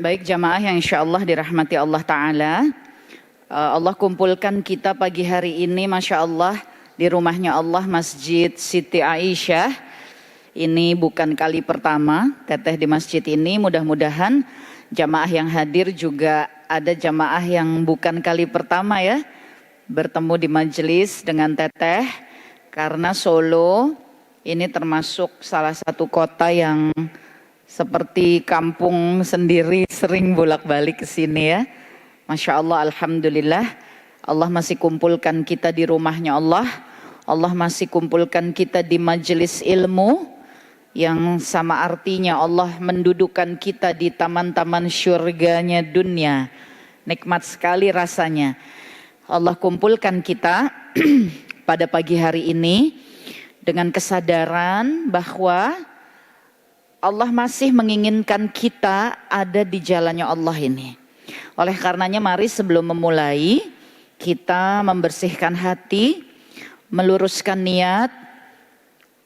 Baik jamaah yang insya Allah dirahmati Allah Ta'ala, Allah kumpulkan kita pagi hari ini Masya Allah di rumahnya Allah, Masjid Siti Aisyah. Ini bukan kali pertama teteh di masjid ini, mudah-mudahan jamaah yang hadir juga ada jamaah yang bukan kali pertama ya bertemu di majelis dengan teteh. Karena Solo ini termasuk salah satu kota yang seperti kampung sendiri, sering bolak-balik ke sini ya. Masya Allah, Alhamdulillah, Allah masih kumpulkan kita di rumahnya Allah. Allah masih kumpulkan kita di majelis ilmu yang sama artinya Allah mendudukkan kita di taman-taman syurganya dunia. Nikmat sekali rasanya. Allah kumpulkan kita pada pagi hari ini dengan kesadaran bahwa Allah masih menginginkan kita ada di jalannya Allah ini. Oleh karenanya mari sebelum memulai kita membersihkan hati, meluruskan niat,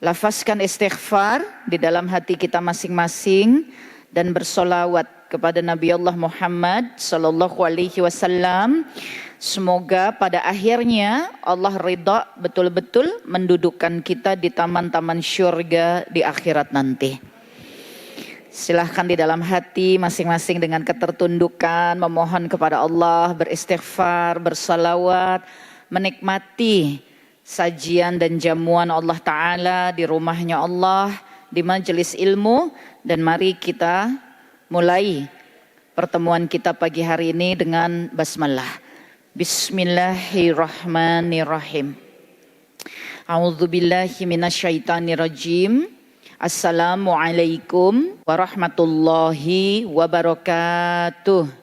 lafazkan istighfar di dalam hati kita masing-masing dan bersolawat kepada Nabi Allah Muhammad sallallahu alaihi wasallam. Semoga pada akhirnya Allah ridha betul-betul mendudukkan kita di taman-taman syurga di akhirat nanti. Silahkan di dalam hati masing-masing dengan ketertundukan memohon kepada Allah, beristighfar, bersalawat, menikmati sajian dan jamuan Allah Ta'ala di rumahnya Allah, di majelis ilmu. Dan mari kita mulai pertemuan kita pagi hari ini dengan basmalah. Bismillahirrahmanirrahim. A'udzubillahi minasyaitonirrajim. Assalamualaikum warahmatullahi wabarakatuh.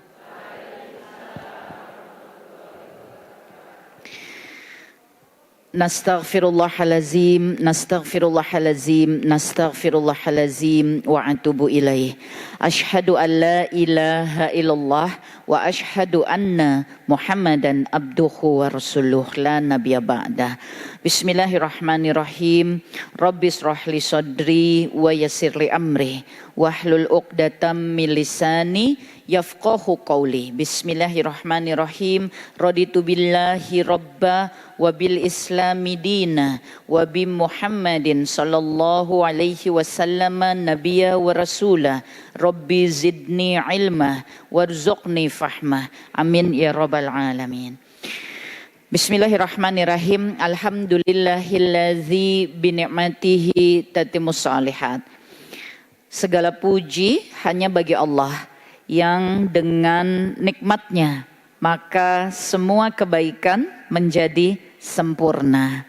Nastaghfirullahalazim, nastaghfirullahalazim, nastaghfirullahalazim wa atubu ilaih. Asyhadu an la ilaha illallah wa asyhadu anna Muhammadan abduhu wa rasuluh la nabiyya ba'dah. Bismillahirrahmanirrahim. Rabbi shrahli sadri wa yassirli amri wahlul 'uqdatam min lisani yafqahu qawli. Bismillahirrahmanirrahim. Raditu billahi rabba wa bil islami dina wa bi Muhammadin sallallahu alaihi wasallam nabiyya wa rasula. Rabbi zidni ilma warzuqni fahma. Amin ya rabbal alamin. Bismillahirrahmanirrahim. Alhamdulillahillazi bi ni'matihi tatimmus shalihat. Segala puji hanya bagi Allah yang dengan nikmatnya maka semua kebaikan menjadi sempurna.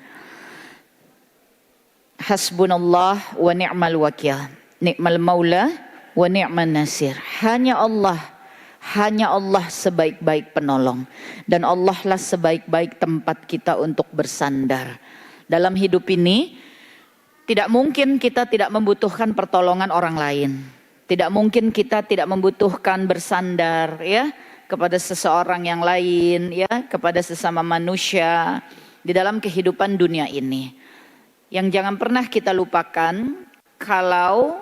Hasbunallah wa ni'mal wakil, ni'mal maula wa ni'man nasir. Hanya Allah sebaik-baik penolong, dan Allah lah sebaik-baik tempat kita untuk bersandar. Dalam hidup ini tidak mungkin kita tidak membutuhkan pertolongan orang lain. Tidak mungkin kita tidak membutuhkan bersandar ya kepada seseorang yang lain ya, kepada sesama manusia di dalam kehidupan dunia ini. Yang jangan pernah kita lupakan, kalau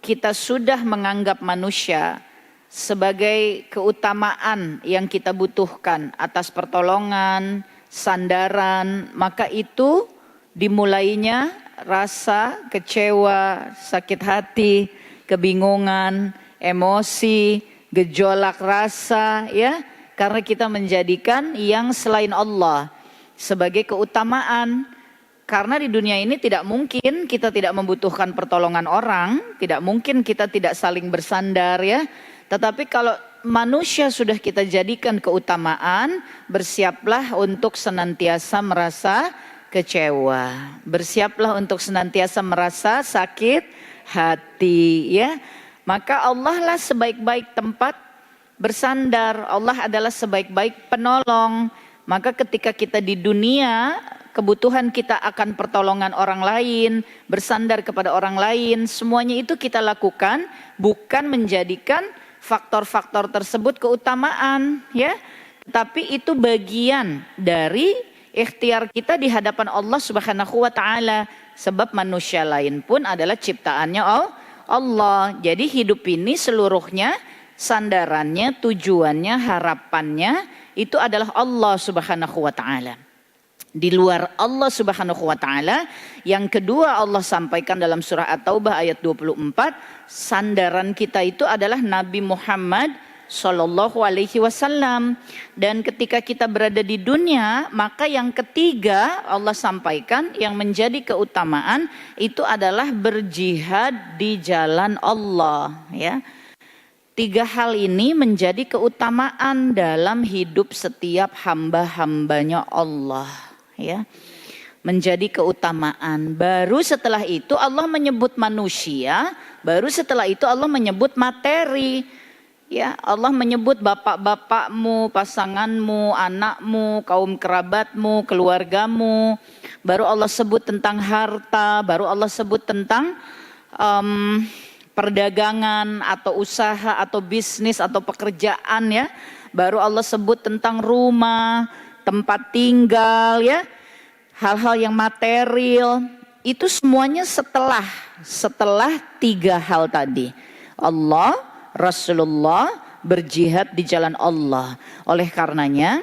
kita sudah menganggap manusia sebagai keutamaan yang kita butuhkan atas pertolongan, sandaran, maka itu dimulainya rasa kecewa, sakit hati, kebingungan, emosi, gejolak rasa ya, karena kita menjadikan yang selain Allah sebagai keutamaan. Karena di dunia ini tidak mungkin kita tidak membutuhkan pertolongan orang, tidak mungkin kita tidak saling bersandar ya. Tetapi kalau manusia sudah kita jadikan keutamaan, bersiaplah untuk senantiasa merasa kecewa, bersiaplah untuk senantiasa merasa sakit hati ya. Maka Allah lah sebaik-baik tempat bersandar, Allah adalah sebaik-baik penolong. Maka ketika kita di dunia, kebutuhan kita akan pertolongan orang lain, bersandar kepada orang lain, semuanya itu kita lakukan bukan menjadikan faktor-faktor tersebut keutamaan ya, tapi itu bagian dari ikhtiar kita di hadapan Allah Subhanahu wa taala, sebab manusia lain pun adalah ciptaannya Allah. Jadi hidup ini seluruhnya sandarannya, tujuannya, harapannya itu adalah Allah Subhanahu wa taala. Di luar Allah Subhanahu wa taala, yang kedua Allah sampaikan dalam surah At-Taubah ayat 24, sandaran kita itu adalah Nabi Muhammad Sallallahu alaihi wasallam. Dan ketika kita berada di dunia, maka yang ketiga Allah sampaikan yang menjadi keutamaan itu adalah berjihad di jalan Allah, ya. Tiga hal ini menjadi keutamaan dalam hidup setiap hamba-hambanya Allah, ya. Menjadi keutamaan. Baru setelah itu Allah menyebut manusia, baru setelah itu Allah menyebut materi. Ya, Allah menyebut bapak-bapakmu, pasanganmu, anakmu, kaum kerabatmu, keluargamu. Baru Allah sebut tentang harta, baru Allah sebut tentang perdagangan atau usaha atau bisnis atau pekerjaan, ya. Baru Allah sebut tentang rumah, tempat tinggal, ya. Hal-hal yang material. Itu semuanya setelah tiga hal tadi. Allah, Rasulullah, berjihad di jalan Allah. Oleh karenanya,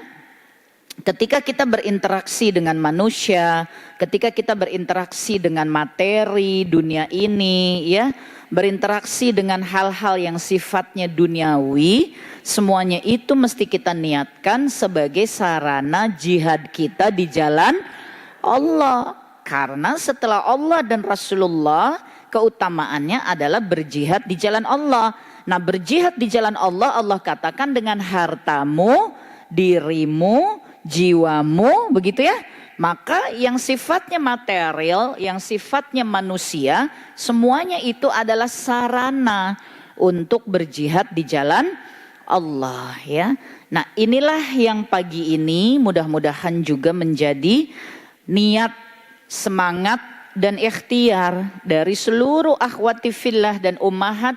ketika kita berinteraksi dengan manusia, ketika kita berinteraksi dengan materi dunia ini, ya, berinteraksi dengan hal-hal yang sifatnya duniawi, semuanya itu mesti kita niatkan sebagai sarana jihad kita di jalan Allah. Karena setelah Allah dan Rasulullah, keutamaannya adalah berjihad di jalan Allah. Nah, berjihad di jalan Allah, Allah katakan dengan hartamu, dirimu, jiwamu, begitu ya. Maka yang sifatnya material, yang sifatnya manusia, semuanya itu adalah sarana untuk berjihad di jalan Allah, ya. Nah, inilah yang pagi ini mudah-mudahan juga menjadi niat, semangat dan ikhtiar dari seluruh akhwati fillah dan ummahat,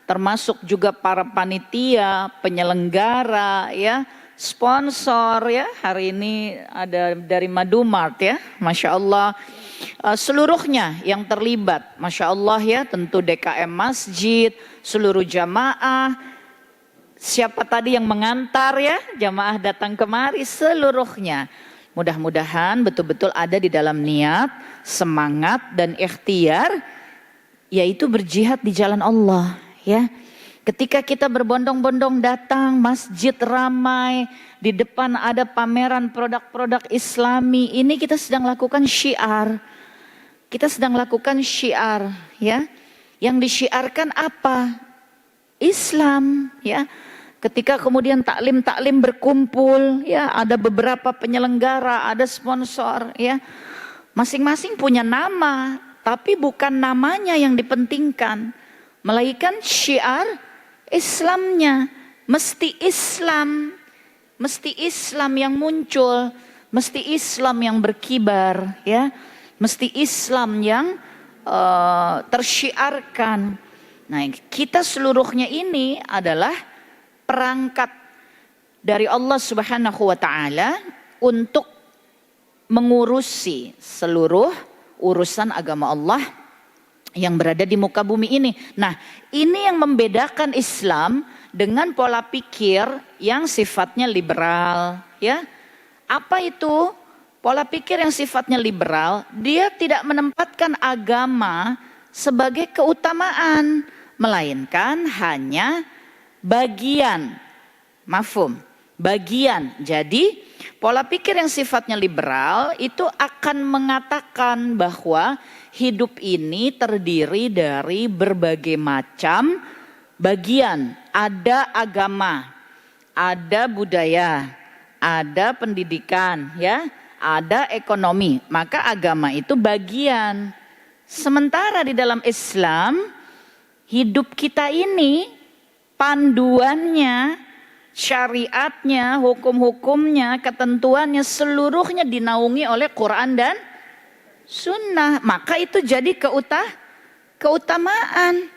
termasuk juga para panitia, penyelenggara, ya, sponsor, ya. Hari ini ada dari Madumart, ya, Masya Allah. Seluruhnya yang terlibat, Masya Allah, ya. Tentu DKM Masjid, seluruh jamaah, siapa tadi yang mengantar, ya, jamaah datang kemari, seluruhnya. Mudah-mudahan betul-betul ada di dalam niat, semangat dan ikhtiar, yaitu berjihad di jalan Allah, ya. Ketika kita berbondong-bondong datang, masjid ramai, di depan ada pameran produk-produk Islami, ini kita sedang lakukan syiar. Kita sedang lakukan syiar, ya. Yang disyiarkan apa? Islam, ya. Ketika kemudian taklim-taklim berkumpul, ya, ada beberapa penyelenggara, ada sponsor, ya. Masing-masing punya nama, tapi bukan namanya yang dipentingkan, melainkan syiar Islamnya. Mesti Islam yang muncul, mesti Islam yang berkibar, ya, mesti Islam yang tersyiarkan. Nah, kita seluruhnya ini adalah perangkat dari Allah Subhanahu wa taala untuk mengurusi seluruh urusan agama Allah yang berada di muka bumi ini. Nah, ini yang membedakan Islam dengan pola pikir yang sifatnya liberal, ya. Apa itu? Pola pikir yang sifatnya liberal, dia tidak menempatkan agama sebagai keutamaan, melainkan hanya bagian, mafhum, bagian. Jadi pola pikir yang sifatnya liberal itu akan mengatakan bahwa hidup ini terdiri dari berbagai macam bagian. Ada agama, ada budaya, ada pendidikan, ya, ada ekonomi. Maka agama itu bagian. Sementara di dalam Islam, hidup kita ini panduannya, syariatnya, hukum-hukumnya, ketentuannya seluruhnya dinaungi oleh Quran dan Sunnah. Maka itu jadi keutamaan.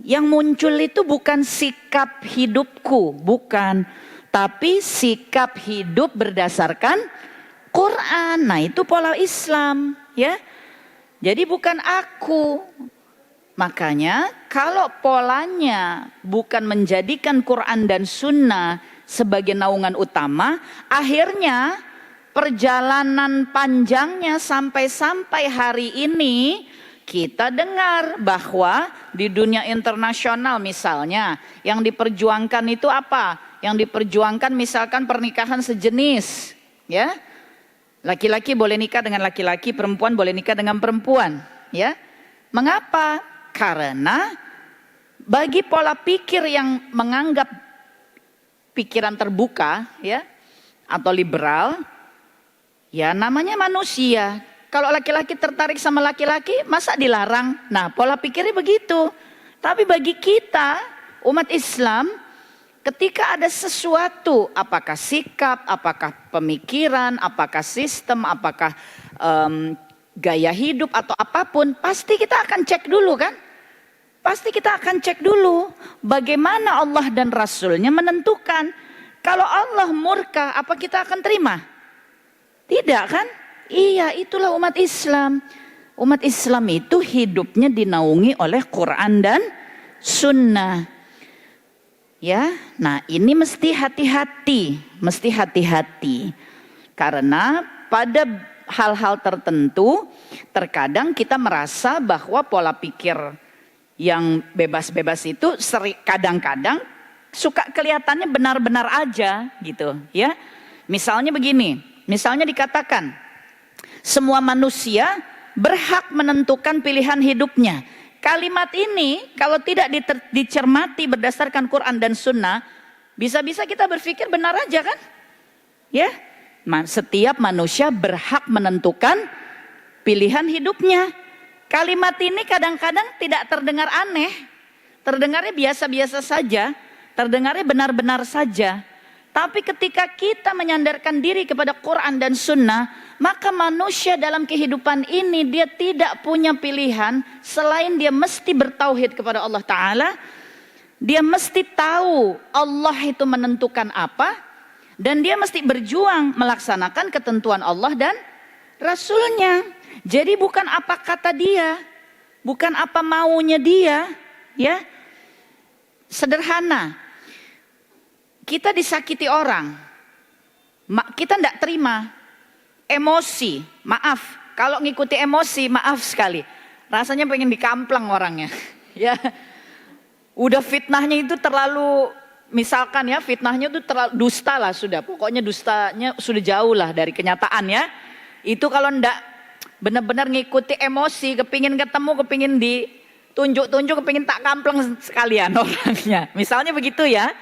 Yang muncul itu bukan sikap hidupku, bukan, tapi sikap hidup berdasarkan Quran. Nah, itu pola Islam, ya. Jadi bukan aku, Makanya kalau polanya bukan menjadikan Quran dan Sunnah sebagai naungan utama, akhirnya perjalanan panjangnya sampai hari ini kita dengar bahwa di dunia internasional misalnya yang diperjuangkan itu apa? Yang diperjuangkan misalkan pernikahan sejenis, ya. Laki-laki boleh nikah dengan laki-laki, perempuan boleh nikah dengan perempuan, ya. Mengapa? Karena bagi pola pikir yang menganggap pikiran terbuka, ya, atau liberal, ya namanya manusia. Kalau laki-laki tertarik sama laki-laki, masa dilarang? Nah, pola pikirnya begitu. Tapi bagi kita, umat Islam, ketika ada sesuatu, apakah sikap, apakah pemikiran, apakah sistem, apakah gaya hidup atau apapun, pasti kita akan cek dulu kan? Pasti kita akan cek dulu bagaimana Allah dan Rasulnya menentukan. Kalau Allah murka, apa kita akan terima? Tidak kan? Iya, itulah umat Islam. Umat Islam itu hidupnya dinaungi oleh Quran dan Sunnah. Ya, nah ini mesti hati-hati, karena pada hal-hal tertentu terkadang kita merasa bahwa pola pikir yang bebas-bebas itu kadang-kadang suka kelihatannya benar-benar aja gitu, ya. Misalnya begini, misalnya dikatakan semua manusia berhak menentukan pilihan hidupnya. Kalimat ini kalau tidak dicermati berdasarkan Quran dan Sunnah, bisa-bisa kita berpikir benar aja kan? Ya, setiap manusia berhak menentukan pilihan hidupnya. Kalimat ini kadang-kadang tidak terdengar aneh, terdengarnya biasa-biasa saja, terdengarnya benar-benar saja. Tapi ketika kita menyandarkan diri kepada Quran dan Sunnah, maka manusia dalam kehidupan ini dia tidak punya pilihan selain dia mesti bertauhid kepada Allah Ta'ala. Dia mesti tahu Allah itu menentukan apa, dan dia mesti berjuang melaksanakan ketentuan Allah dan Rasulnya. Jadi bukan apa kata dia, bukan apa maunya dia, ya. Sederhana. Kita disakiti orang, kita tidak terima, emosi, maaf. Kalau ngikuti emosi, maaf sekali, rasanya pengen dikamplang orangnya, ya. Udah fitnahnya itu terlalu, misalkan ya, fitnahnya itu terlalu dusta lah sudah. Pokoknya dustanya sudah jauh lah dari kenyataan ya. Itu kalau ndak benar-benar ngikuti emosi, kepingin ketemu, kepingin ditunjuk-tunjuk, kepingin tak kamplang sekalian orangnya. Misalnya begitu ya.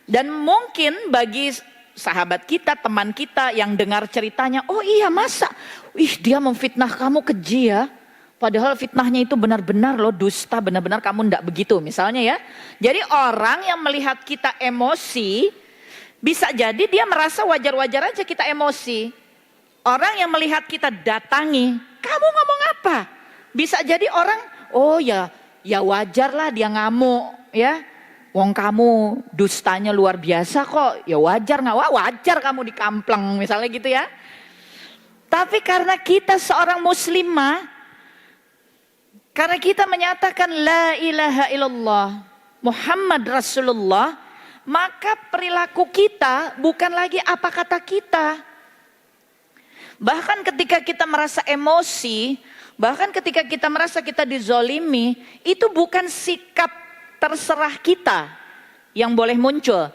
Dan mungkin bagi sahabat kita, teman kita yang dengar ceritanya, oh iya masa, dia memfitnah kamu keji ya. Padahal fitnahnya itu benar-benar loh dusta, benar-benar kamu ndak begitu misalnya ya. Jadi orang yang melihat kita emosi, bisa jadi dia merasa wajar-wajar aja kita emosi. Orang yang melihat kita datangi, kamu ngomong apa? Bisa jadi orang, oh ya wajar lah dia ngamuk ya. Wong kamu dustanya luar biasa kok, ya wajar nggak? Wajar kamu dikamplang misalnya gitu ya. Tapi karena kita seorang muslimah, karena kita menyatakan la ilaha illallah Muhammad Rasulullah, maka perilaku kita bukan lagi apa kata kita. Bahkan ketika kita merasa emosi, bahkan ketika kita merasa kita dizolimi, itu bukan sikap terserah kita yang boleh muncul.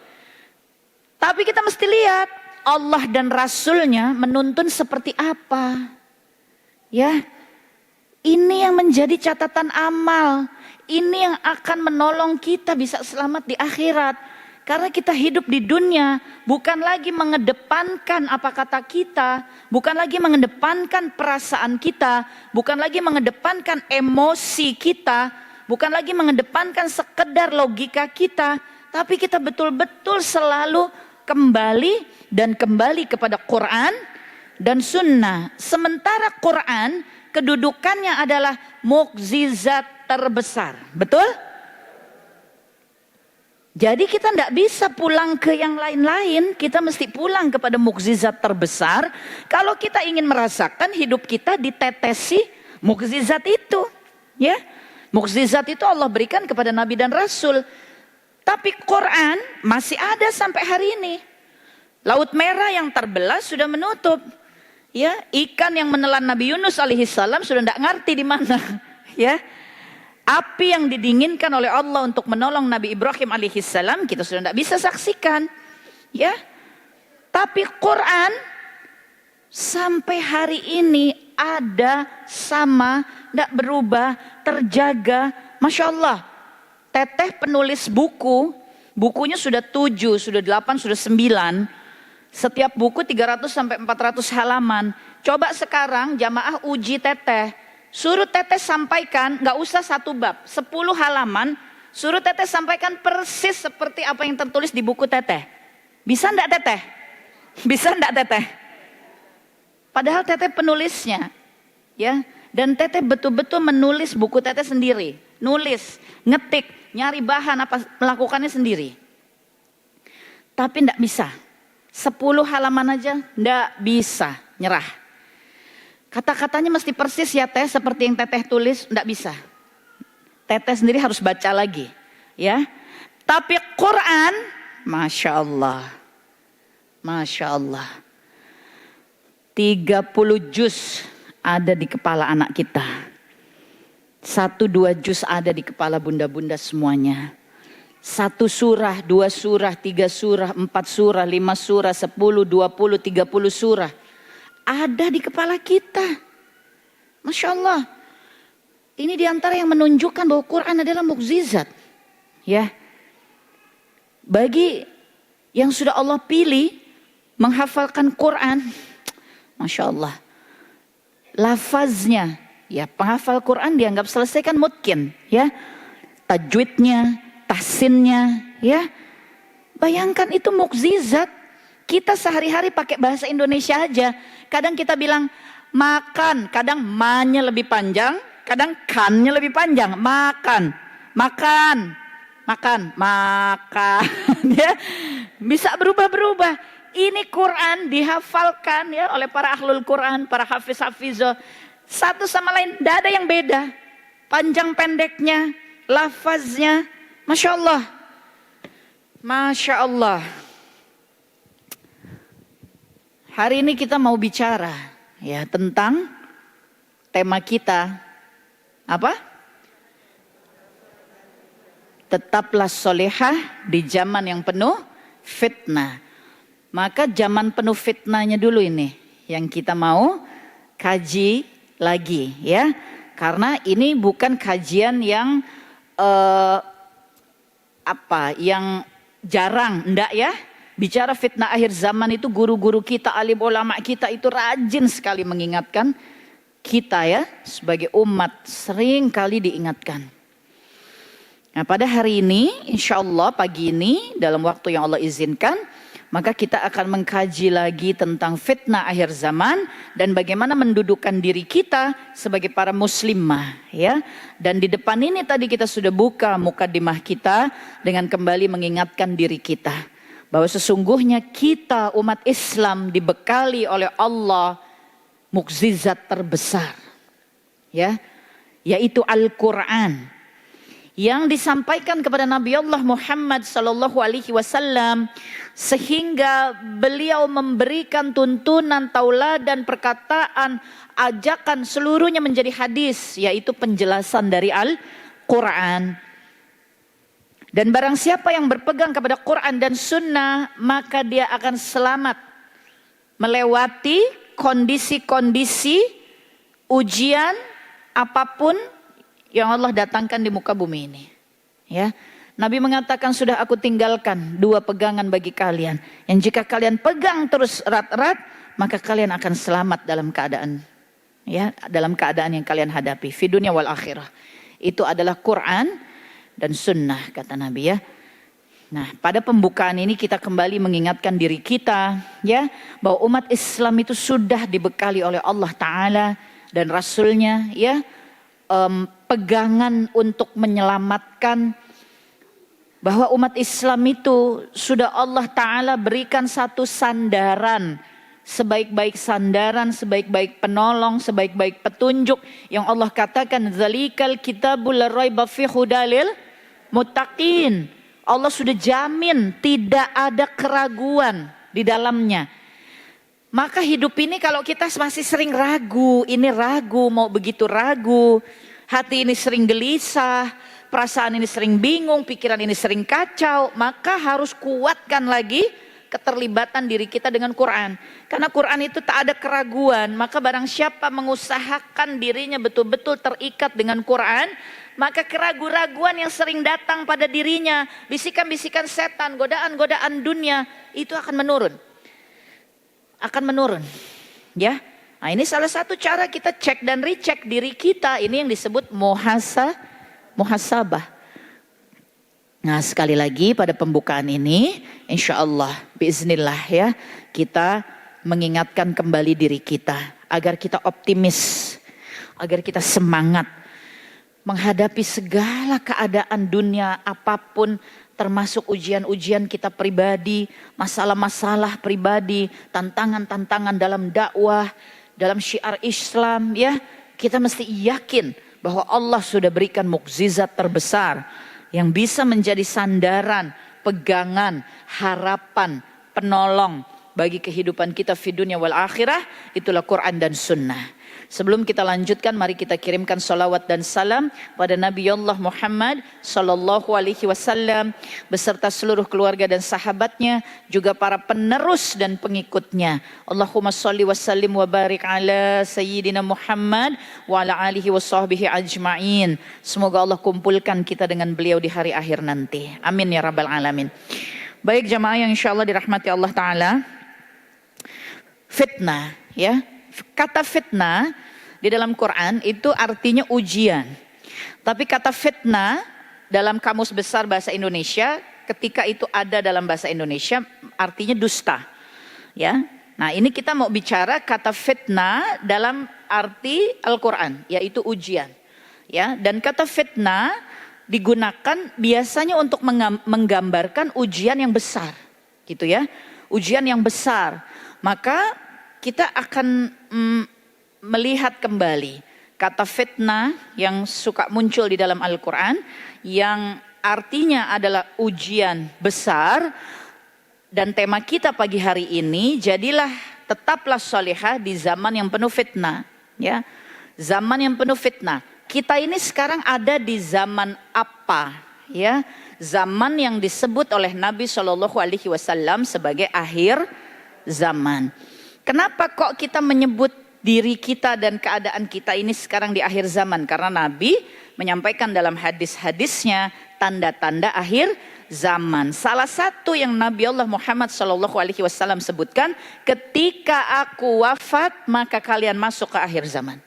Tapi kita mesti lihat Allah dan Rasulnya menuntun seperti apa. Ya, ini yang menjadi catatan amal. Ini yang akan menolong kita bisa selamat di akhirat. Karena kita hidup di dunia bukan lagi mengedepankan apa kata kita, bukan lagi mengedepankan perasaan kita, bukan lagi mengedepankan emosi kita, bukan lagi mengedepankan sekedar logika kita, tapi kita betul-betul selalu kembali kepada Quran dan Sunnah. Sementara Quran kedudukannya adalah mukjizat terbesar, betul? Jadi kita tidak bisa pulang ke yang lain-lain, kita mesti pulang kepada mukjizat terbesar. Kalau kita ingin merasakan hidup kita ditetesi mukjizat itu, ya. Mukjizat itu Allah berikan kepada Nabi dan Rasul. Tapi Quran masih ada sampai hari ini. Laut Merah yang terbelah sudah menutup. Ya, ikan yang menelan Nabi Yunus alaihissalam sudah tidak ngerti di mana. Ya, api yang didinginkan oleh Allah untuk menolong Nabi Ibrahim alaihissalam kita sudah tidak bisa saksikan. Ya, tapi Quran sampai hari ini ada, sama, tidak berubah, terjaga. Masya Allah. Teteh penulis buku, bukunya sudah 7, sudah 8, sudah 9. Setiap buku 300 sampai 400 halaman. Coba sekarang jamaah uji teteh. Suruh teteh sampaikan, nggak usah 1 bab, 10 halaman. Suruh teteh sampaikan persis seperti apa yang tertulis di buku teteh. Bisa enggak teteh? Bisa enggak teteh? Padahal teteh penulisnya. Ya, dan teteh betul-betul menulis buku teteh sendiri. Nulis, ngetik, nyari bahan apa, melakukannya sendiri. Tapi enggak bisa. 10 halaman aja enggak bisa, nyerah. Kata-katanya mesti persis ya teh, seperti yang teteh tulis, enggak bisa. Teteh sendiri harus baca lagi, ya. Tapi Quran, Masya Allah. Masya Allah. 30 juz ada di kepala anak kita. 1-2 juz ada di kepala bunda-bunda semuanya. 1 surah, 2 surah, 3 surah, 4 surah, 5 surah, 10, 20, 30 surah. Ada di kepala kita. Masya Allah. Ini diantara yang menunjukkan bahwa Quran adalah mukjizat. Ya. Bagi yang sudah Allah pilih menghafalkan Quran, Masya Allah. Lafaznya, ya penghafal Quran dianggap selesai kan mungkin, ya. Tajwidnya, tahsinnya, ya. Bayangkan itu mukjizat. Kita sehari-hari pakai bahasa Indonesia aja. Kadang kita bilang makan, kadang ma-nya lebih panjang, kadang kan-nya lebih panjang. Makan, makan, makan, makan. Ya, bisa berubah-berubah. Ini Quran dihafalkan ya oleh para ahlul Quran, para hafiz-hafizah. Satu sama lain, tidak ada yang beda. Panjang pendeknya, lafaznya, Masya Allah. Masya Allah. Hari ini kita mau bicara ya tentang tema kita apa? Tetaplah solehah di zaman yang penuh fitnah. Maka zaman penuh fitnahnya dulu ini yang kita mau kaji lagi ya. Karena ini bukan kajian yang yang jarang, enggak ya. Bicara fitnah akhir zaman itu guru-guru kita, alim ulama kita itu rajin sekali mengingatkan kita ya. Sebagai umat sering kali diingatkan. Nah pada hari ini insya Allah pagi ini dalam waktu yang Allah izinkan, maka kita akan mengkaji lagi tentang fitnah akhir zaman dan bagaimana mendudukkan diri kita sebagai para muslimah ya. Dan di depan ini tadi kita sudah buka mukadimah kita dengan kembali mengingatkan diri kita bahwa sesungguhnya kita umat Islam dibekali oleh Allah mukjizat terbesar ya, yaitu Al-Qur'an. Yang disampaikan kepada Nabi Allah Muhammad sallallahu alaihi wasallam sehingga beliau memberikan tuntunan, tauladan, perkataan, ajakan seluruhnya menjadi hadis, yaitu penjelasan dari Al-Quran. Dan barang siapa yang berpegang kepada Quran dan Sunnah, maka dia akan selamat melewati kondisi-kondisi ujian apapun yang Allah datangkan di muka bumi ini. Ya, Nabi mengatakan sudah aku tinggalkan 2 pegangan bagi kalian. Yang jika kalian pegang terus erat-erat, maka kalian akan selamat dalam keadaan dalam keadaan yang kalian hadapi fi dunia wal akhirah. Itu adalah Quran dan Sunnah kata Nabi ya. Nah, pada pembukaan ini kita kembali mengingatkan diri kita ya bahwa umat Islam itu sudah dibekali oleh Allah Taala dan Rasulnya ya. Pegangan untuk menyelamatkan, bahwa umat Islam itu sudah Allah Ta'ala berikan satu sandaran, sebaik-baik sandaran, sebaik-baik penolong, sebaik-baik petunjuk yang Allah katakan zalikal kitabul la raiba fihi hudalil muttaqin. Allah sudah jamin tidak ada keraguan di dalamnya. Maka hidup ini kalau kita masih sering ragu, ini ragu, mau begitu ragu, hati ini sering gelisah, perasaan ini sering bingung, pikiran ini sering kacau, maka harus kuatkan lagi keterlibatan diri kita dengan Quran. Karena Quran itu tak ada keraguan, maka barang siapa mengusahakan dirinya betul-betul terikat dengan Quran, maka keraguan-raguan yang sering datang pada dirinya, bisikan-bisikan setan, godaan-godaan dunia, itu akan menurun. Ya. Nah, ini salah satu cara kita cek dan recheck diri kita. Ini yang disebut muhasabah. Nah, sekali lagi pada pembukaan ini, insya Allah, biiznillah ya, kita mengingatkan kembali diri kita agar kita optimis, agar kita semangat menghadapi segala keadaan dunia apapun, termasuk ujian-ujian kita pribadi, masalah-masalah pribadi, tantangan-tantangan dalam dakwah, dalam syiar Islam ya. Kita mesti yakin bahwa Allah sudah berikan mukjizat terbesar yang bisa menjadi sandaran, pegangan, harapan, penolong bagi kehidupan kita di dunia wal akhirah. Itulah Quran dan Sunnah. Sebelum kita lanjutkan, mari kita kirimkan salawat dan salam pada Nabi Allah Muhammad sallallahu alaihi wasallam beserta seluruh keluarga dan sahabatnya, juga para penerus dan pengikutnya. Allahumma shalli wa sallim wa barik ala sayyidina Muhammad wa ala alihi wa sahbihi ajma'in. Semoga Allah kumpulkan kita dengan beliau di hari akhir nanti. Amin ya rabbal alamin. Baik jamaah yang insyaallah dirahmati Allah Ta'ala. Fitnah ya. Kata fitnah di dalam Quran itu artinya ujian. Tapi kata fitnah dalam Kamus Besar Bahasa Indonesia, ketika itu ada dalam bahasa Indonesia, artinya dusta. Ya. Nah, ini kita mau bicara kata fitnah dalam arti Al-Quran, yaitu ujian. Ya, dan kata fitnah digunakan biasanya untuk menggambarkan ujian yang besar, gitu ya. Ujian yang besar. Maka kita akan melihat kembali kata fitnah yang suka muncul di dalam Al-Quran, yang artinya adalah ujian besar. Dan tema kita pagi hari ini, jadilah tetaplah salihah di zaman yang penuh fitnah. Ya, zaman yang penuh fitnah. Kita ini sekarang ada di zaman apa? Ya, zaman yang disebut oleh Nabi SAW sebagai akhir zaman. Kenapa kok kita menyebut diri kita dan keadaan kita ini sekarang di akhir zaman? Karena Nabi menyampaikan dalam hadis-hadisnya tanda-tanda akhir zaman. Salah satu yang Nabi Allah Muhammad SAW sebutkan, ketika aku wafat maka kalian masuk ke akhir zaman.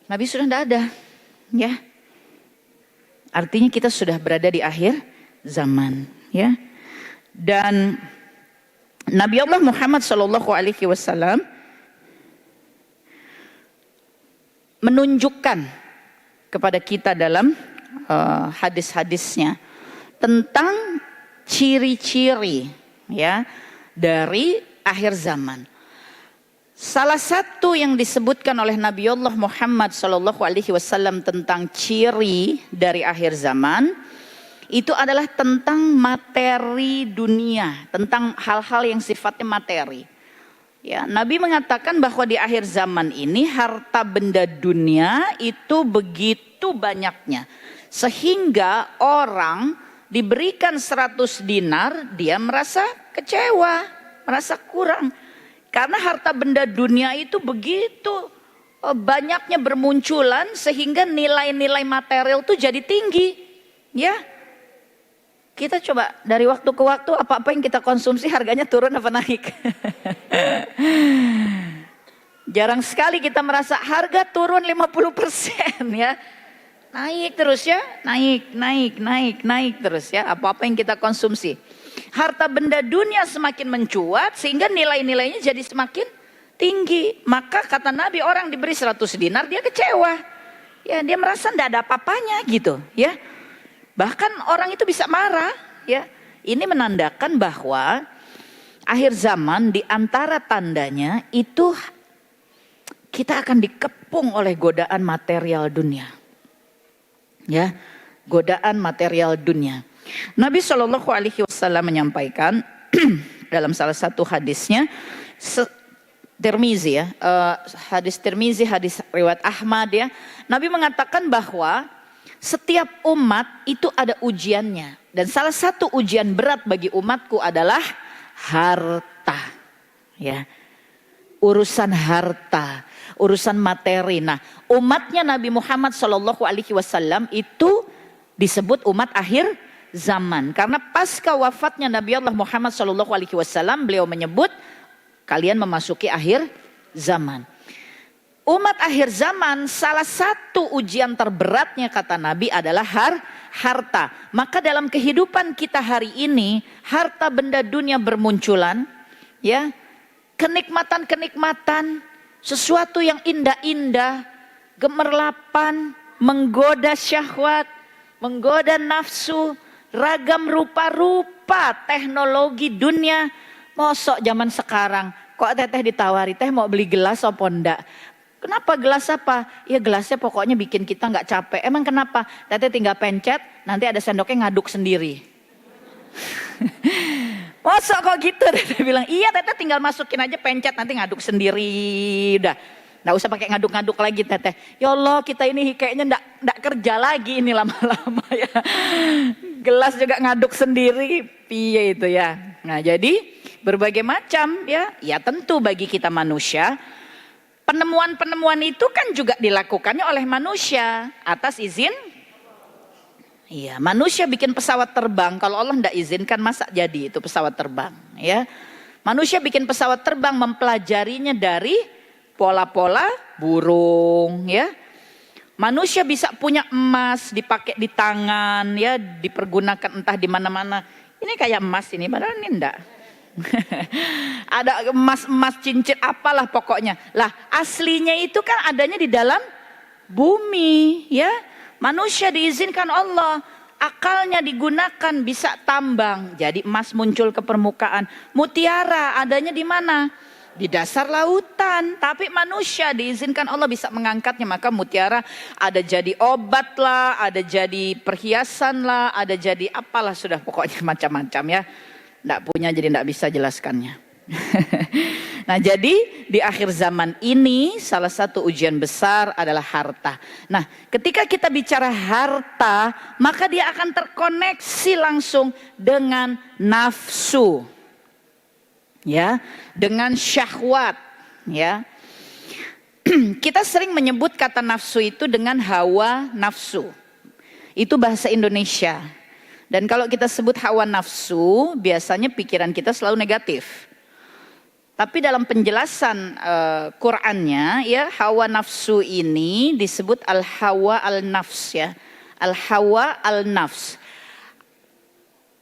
Nabi sudah tidak ada, ya. Artinya kita sudah berada di akhir zaman, ya. Dan Nabi Allah Muhammad SAW menunjukkan kepada kita dalam hadis-hadisnya tentang ciri-ciri ya dari akhir zaman. Salah satu yang disebutkan oleh Nabi Allah Muhammad SAW tentang ciri dari akhir zaman itu adalah tentang materi dunia, tentang hal-hal yang sifatnya materi. Ya, Nabi mengatakan bahwa di akhir zaman ini harta benda dunia itu begitu banyaknya, sehingga orang diberikan 100 dinar, dia merasa kecewa, merasa kurang. Karena harta benda dunia itu begitu banyaknya bermunculan, sehingga nilai-nilai material itu jadi tinggi. Ya. Kita coba dari waktu ke waktu apa-apa yang kita konsumsi harganya turun apa naik? Jarang sekali kita merasa harga turun 50% ya. Naik terus ya, naik terus ya. Apa-apa yang kita konsumsi. Harta benda dunia semakin mencuat sehingga nilai-nilainya jadi semakin tinggi. Maka kata Nabi, orang diberi 100 dinar dia kecewa. Ya, dia merasa tidak ada apa-apanya gitu ya. Bahkan orang itu bisa marah, ya. Ini menandakan bahwa akhir zaman di antara tandanya itu kita akan dikepung oleh godaan material dunia. Ya, godaan material dunia. Nabi Shallallahu Alaihi Wasallam menyampaikan dalam salah satu hadisnya, Tirmizi ya, hadis Tirmizi, hadis riwayat Ahmad ya. Nabi mengatakan bahwa setiap umat itu ada ujiannya, dan salah satu ujian berat bagi umatku adalah harta. Ya, urusan harta, urusan materi. Nah, umatnya Nabi Muhammad Shallallahu Alaihi Wasallam itu disebut umat akhir zaman karena pasca wafatnya Nabi Allah Muhammad Shallallahu Alaihi Wasallam, beliau menyebut kalian memasuki akhir zaman. Umat akhir zaman, salah satu ujian terberatnya kata Nabi adalah harta. Maka dalam kehidupan kita hari ini, harta benda dunia bermunculan, ya, kenikmatan-kenikmatan, sesuatu yang indah-indah, gemerlapan, menggoda syahwat, menggoda nafsu, ragam rupa-rupa teknologi dunia. Mosok zaman sekarang, kok teteh ditawari, teh mau beli gelas apa enggak? Kenapa gelas apa? Ya gelasnya pokoknya bikin kita nggak capek. Emang kenapa? Teteh tinggal pencet, nanti ada sendoknya ngaduk sendiri. Mosok kok gitu? Teteh bilang, iya teteh tinggal masukin aja pencet, nanti ngaduk sendiri. Udah, nggak usah pakai ngaduk-ngaduk lagi teteh. Ya Allah, kita ini kayaknya nggak kerja lagi ini lama-lama ya. Gelas juga ngaduk sendiri, piye itu ya. Nah jadi berbagai macam ya tentu bagi kita manusia, penemuan-penemuan itu kan juga dilakukannya oleh manusia atas izin. Iya, manusia bikin pesawat terbang, kalau Allah tidak izinkan masa jadi itu pesawat terbang, ya. Manusia bikin pesawat terbang mempelajarinya dari pola-pola burung, ya. Manusia bisa punya emas dipakai di tangan, ya, dipergunakan entah di mana-mana. Ini kayak emas ini, padahal ini enggak. Ada emas-emas cincin apalah pokoknya. Lah, aslinya itu kan adanya di dalam bumi, ya. Manusia diizinkan Allah, akalnya digunakan bisa tambang, jadi emas muncul ke permukaan. Mutiara adanya di mana? Di dasar lautan. Tapi manusia diizinkan Allah bisa mengangkatnya, maka mutiara ada jadi obat lah, ada jadi perhiasan lah, ada jadi apalah, sudah pokoknya macam-macam ya. Nggak punya jadi nggak bisa jelaskannya. Nah jadi di akhir zaman ini salah satu ujian besar adalah harta. Nah ketika kita bicara harta, maka dia akan terkoneksi langsung dengan nafsu, ya, dengan syahwat, ya. Kita sering menyebut kata nafsu itu dengan hawa nafsu. Itu bahasa Indonesia. Dan kalau kita sebut hawa nafsu, biasanya pikiran kita selalu negatif. Tapi dalam penjelasan Qur'annya, ya, hawa nafsu ini disebut al-hawa al-nafs, ya. Al-hawa al-nafs.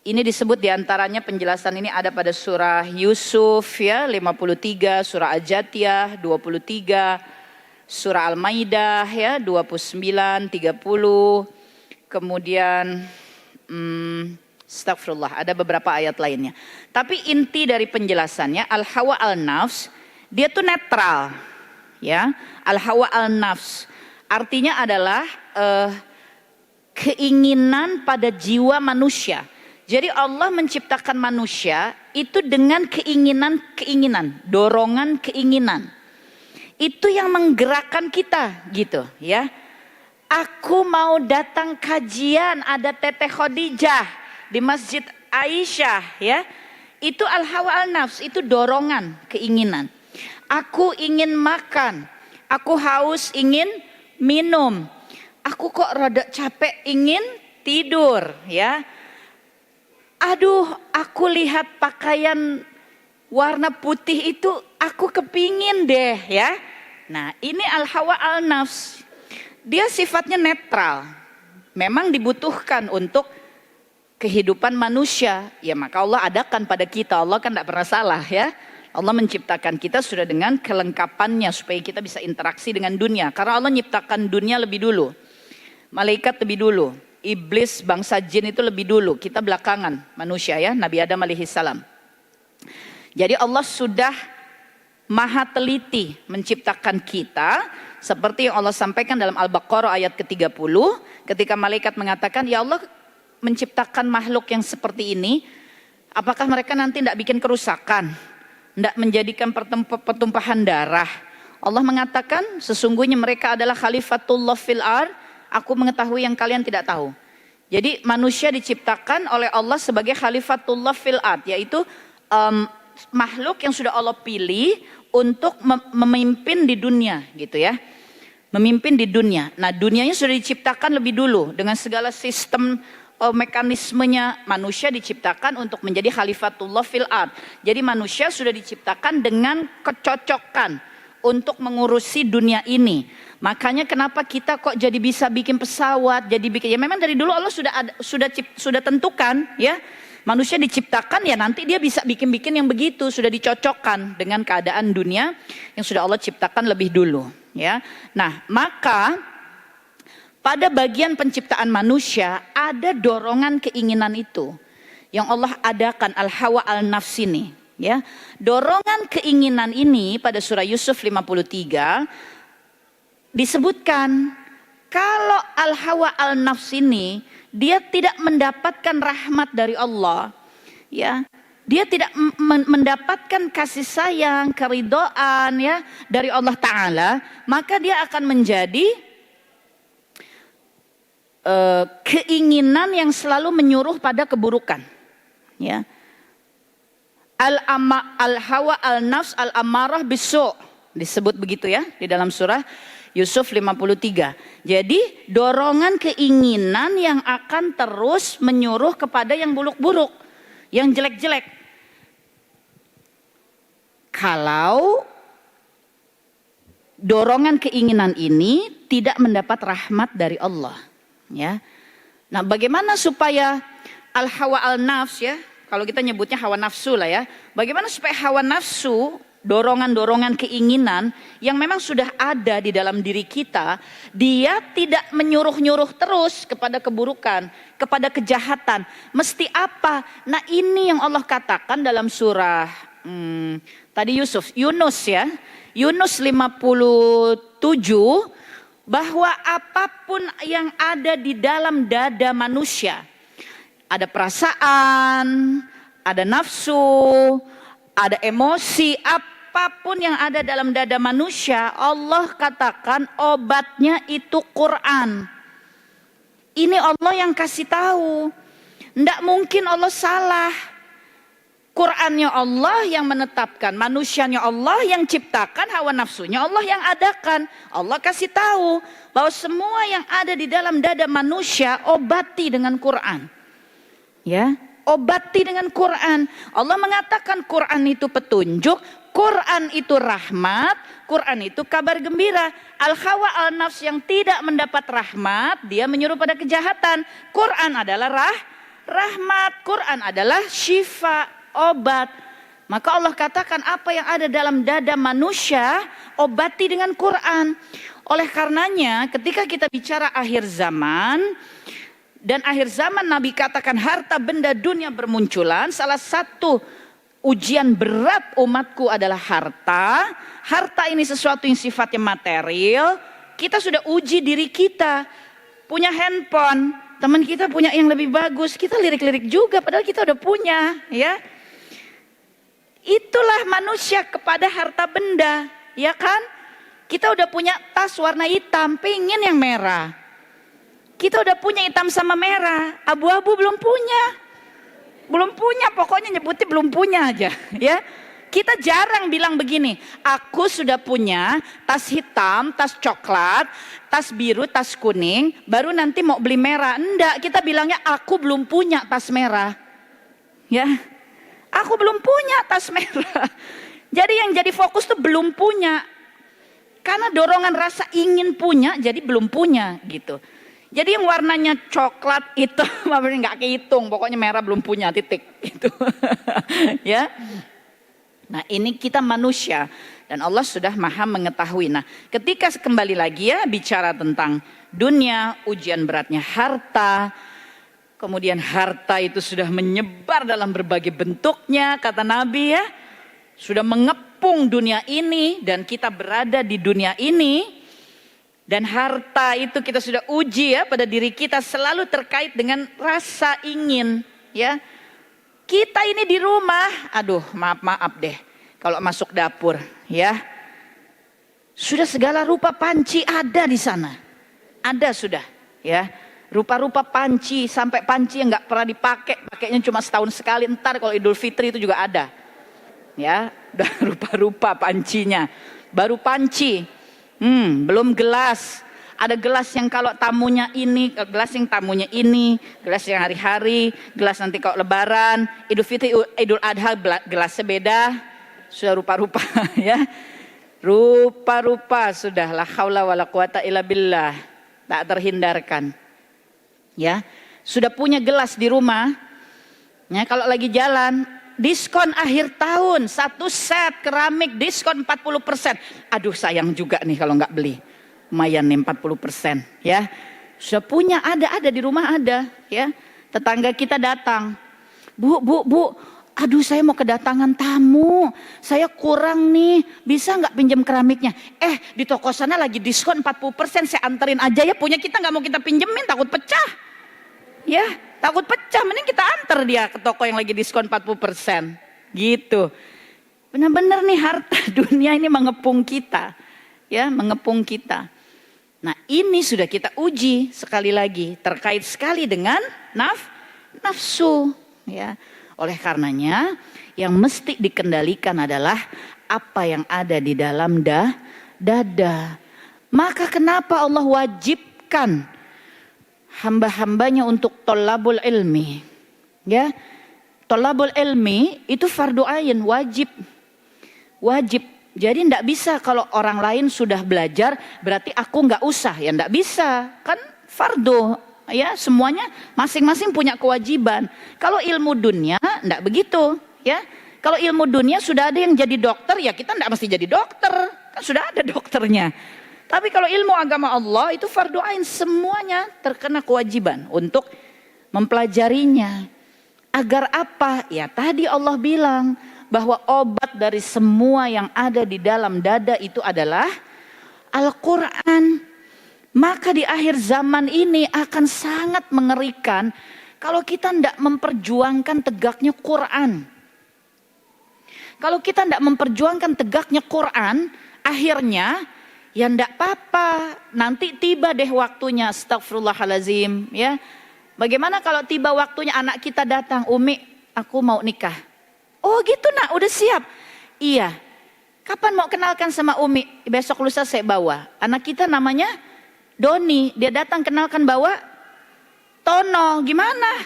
Ini disebut diantaranya penjelasan ini ada pada surah Yusuf, ya, 53, surah Al-Jatiyah 23, surah Al-Maidah, ya, 29, 30, kemudian astagfirullah, ada beberapa ayat lainnya. Tapi inti dari penjelasannya, al-hawa al-nafs, dia tuh netral, ya. Al-hawa al-nafs artinya adalah keinginan pada jiwa manusia. Jadi Allah menciptakan manusia itu dengan keinginan, dorongan keinginan. Itu yang menggerakkan kita, gitu, ya. Aku mau datang kajian, ada Teteh Khadijah di Masjid Aisyah, ya. Itu al-hawa al-nafs, itu dorongan, keinginan. Aku ingin makan, aku haus ingin minum. Aku kok rada capek ingin tidur, ya. Aduh, aku lihat pakaian warna putih itu aku kepingin deh, ya. Nah, ini al-hawa al-nafs. Dia sifatnya netral. Memang dibutuhkan untuk kehidupan manusia, ya, maka Allah adakan pada kita. Allah kan tidak pernah salah, ya. Allah menciptakan kita sudah dengan kelengkapannya supaya kita bisa interaksi dengan dunia. Karena Allah menciptakan dunia lebih dulu, malaikat lebih dulu, iblis bangsa jin itu lebih dulu, kita belakangan manusia, ya, Nabi Adam alaihissalam. Jadi Allah sudah maha teliti menciptakan kita, seperti yang Allah sampaikan dalam Al-Baqarah ayat ke-30, ketika malaikat mengatakan, ya Allah menciptakan makhluk yang seperti ini, apakah mereka nanti tidak bikin kerusakan, tidak menjadikan pertumpahan darah? Allah mengatakan, sesungguhnya mereka adalah khalifatullah fil ard, aku mengetahui yang kalian tidak tahu. Jadi manusia diciptakan oleh Allah sebagai khalifatullah fil ard, yaitu makhluk yang sudah Allah pilih untuk memimpin di dunia, gitu ya. Memimpin di dunia. Nah, dunianya sudah diciptakan lebih dulu dengan segala sistem mekanismenya. Manusia diciptakan untuk menjadi khalifatullah fil ard. Jadi manusia sudah diciptakan dengan kecocokan untuk mengurusi dunia ini. Makanya kenapa kita kok jadi bisa bikin pesawat, jadi bikin, ya memang dari dulu Allah sudah tentukan, ya. Manusia diciptakan ya nanti dia bisa bikin-bikin yang begitu, sudah dicocokkan dengan keadaan dunia yang sudah Allah ciptakan lebih dulu, ya. Nah, maka pada bagian penciptaan manusia ada dorongan keinginan itu yang Allah adakan, al-hawa al-nafs ini, ya. Dorongan keinginan ini pada surah Yusuf 53 disebutkan kalau al-hawa al-nafs ini dia tidak mendapatkan rahmat dari Allah, ya. Dia tidak mendapatkan kasih sayang, keridhaan, ya, dari Allah Ta'ala, maka dia akan menjadi keinginan yang selalu menyuruh pada keburukan, ya. Al-hawa al-nafs al-amarah bisu' disebut begitu, ya, di dalam surah Yusuf 53. Jadi dorongan keinginan yang akan terus menyuruh kepada yang buruk-buruk, yang jelek-jelek. Kalau dorongan keinginan ini tidak mendapat rahmat dari Allah, ya. Nah, bagaimana supaya al-hawa al-nafs, ya, kalau kita nyebutnya hawa nafsu lah, ya. Bagaimana supaya hawa nafsu, dorongan-dorongan keinginan yang memang sudah ada di dalam diri kita, dia tidak menyuruh-nyuruh terus kepada keburukan, kepada kejahatan. Mesti apa? Nah, ini yang Allah katakan dalam surah tadi Yunus, ya. Yunus 57, bahwa apapun yang ada di dalam dada manusia, ada perasaan, ada nafsu, ada emosi, apapun yang ada dalam dada manusia, Allah katakan obatnya itu Quran. Ini Allah yang kasih tahu. Tidak mungkin Allah salah. Qurannya Allah yang menetapkan, manusianya Allah yang ciptakan, hawa nafsunya Allah yang adakan. Allah kasih tahu bahwa semua yang ada di dalam dada manusia obati dengan Quran, ya. Obati dengan Quran. Allah mengatakan Quran itu petunjuk, Quran itu rahmat, Quran itu kabar gembira. Al-hawa al-nafs yang tidak mendapat rahmat, dia menyuruh pada kejahatan. Quran adalah rahmat, Quran adalah syifa, obat. Maka Allah katakan apa yang ada dalam dada manusia, obati dengan Quran. Oleh karenanya ketika kita bicara akhir zaman, dan akhir zaman Nabi katakan harta benda dunia bermunculan, salah satu ujian berat umatku adalah harta. Harta ini sesuatu yang sifatnya material. Kita sudah uji diri kita. Punya handphone, teman kita punya yang lebih bagus, kita lirik-lirik juga padahal kita udah punya, ya. Itulah manusia kepada harta benda, ya kan? Kita udah punya tas warna hitam, pengen yang merah. Kita udah punya hitam sama merah, abu-abu belum punya. Belum punya, pokoknya nyebutnya belum punya aja, ya. Kita jarang bilang begini, aku sudah punya tas hitam, tas coklat, tas biru, tas kuning, baru nanti mau beli merah. Enggak, kita bilangnya aku belum punya tas merah. Ya. Aku belum punya tas merah. Jadi yang jadi fokus tuh belum punya. Karena dorongan rasa ingin punya, jadi belum punya gitu. Jadi yang warnanya coklat itu nggak kehitung, pokoknya merah belum punya, titik itu. Ya. Nah, ini kita manusia dan Allah sudah maha mengetahui. Nah, ketika kembali lagi ya bicara tentang dunia, ujian beratnya harta. Kemudian harta itu sudah menyebar dalam berbagai bentuknya, kata Nabi, ya. sudah mengepung dunia ini dan kita berada di dunia ini, dan harta itu kita sudah uji ya pada diri kita selalu terkait dengan rasa ingin ya. Kita ini di rumah, aduh maaf deh kalau masuk dapur ya, sudah segala rupa panci ada di sana, ada sudah ya, rupa-rupa panci, sampai panci yang nggak pernah dipakai, pakainya cuma setahun sekali, ntar kalau Idul Fitri itu juga ada ya, udah rupa-rupa pancinya, baru panci, belum gelas. Ada gelas yang kalau tamunya ini, gelas yang tamunya ini, gelas yang hari-hari, gelas nanti kalau lebaran, Idul Fitri, Idul Adha gelasnya beda, sudah rupa-rupa ya. Rupa-rupa sudah, la haula wala quwata illa billah, tak terhindarkan. Ya, sudah punya gelas di rumah. Ya, kalau lagi jalan, diskon akhir tahun, 1 set keramik diskon 40%. Aduh sayang juga nih kalau nggak beli. Lumayan nih 40% ya. Sudah punya, ada di rumah ada ya. Tetangga kita datang, Bu, aduh saya mau kedatangan tamu, saya kurang nih, bisa nggak pinjam keramiknya? Di toko sana lagi diskon 40%, saya anterin aja ya, punya kita nggak mau kita pinjemin, takut pecah ya, takut pecah, mending kita anter dia ke toko yang lagi diskon 40% gitu. Benar-benar nih harta dunia ini mengepung kita ya, mengepung kita. Nah ini sudah kita uji sekali lagi, terkait sekali dengan nafsu ya. Oleh karenanya yang mesti dikendalikan adalah apa yang ada di dalam dada. Maka kenapa Allah wajibkan hamba-hambanya untuk tolabul ilmi ya. Tolabul ilmi itu fardu ain, wajib. Jadi tidak bisa kalau orang lain sudah belajar berarti aku nggak usah, ya tidak bisa, kan fardu ya, semuanya masing-masing punya kewajiban. Kalau ilmu dunia tidak begitu ya. Kalau ilmu dunia sudah ada yang jadi dokter ya, kita tidak mesti jadi dokter, kan sudah ada dokternya. Tapi kalau ilmu agama Allah itu fardu ain, semuanya terkena kewajiban untuk mempelajarinya. Agar apa? Ya tadi Allah bilang bahwa obat dari semua yang ada di dalam dada itu adalah Al-Quran. Maka di akhir zaman ini akan sangat mengerikan kalau kita tidak memperjuangkan tegaknya Quran. Kalau kita tidak memperjuangkan tegaknya Quran, akhirnya ya tidak apa-apa, nanti tiba deh waktunya, astagfirullahalazim ya. Bagaimana kalau tiba waktunya anak kita datang, Umi aku mau nikah. Oh gitu nak, udah siap. Iya. Kapan mau kenalkan sama Umi? Besok lusa saya bawa. Anak kita namanya Doni. Dia datang kenalkan bawa Tono. Gimana?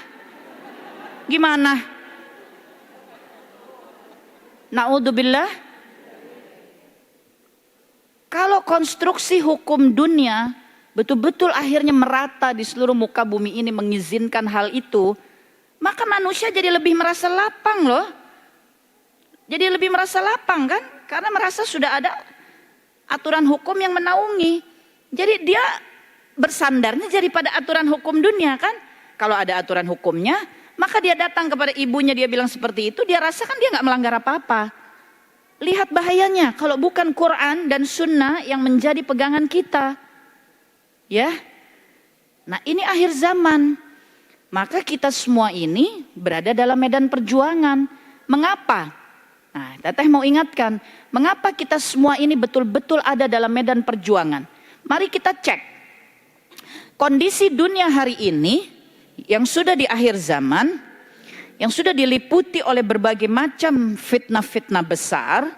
Na'udzubillah. Kalau konstruksi hukum dunia betul-betul akhirnya merata di seluruh muka bumi ini mengizinkan hal itu, maka manusia jadi lebih merasa lapang loh. Jadi lebih merasa lapang kan? Karena merasa sudah ada aturan hukum yang menaungi. Jadi dia bersandarnya jadi pada aturan hukum dunia kan? Kalau ada aturan hukumnya, maka dia datang kepada ibunya, dia bilang seperti itu, dia rasakan dia nggak melanggar apa-apa. Lihat bahayanya kalau bukan Quran dan Sunnah yang menjadi pegangan kita. Ya. Nah ini akhir zaman. Maka kita semua ini berada dalam medan perjuangan. Mengapa? Nah, Teteh mau ingatkan, mengapa kita semua ini betul-betul ada dalam medan perjuangan? Mari kita cek kondisi dunia hari ini yang sudah di akhir zaman, yang sudah diliputi oleh berbagai macam fitnah-fitnah besar,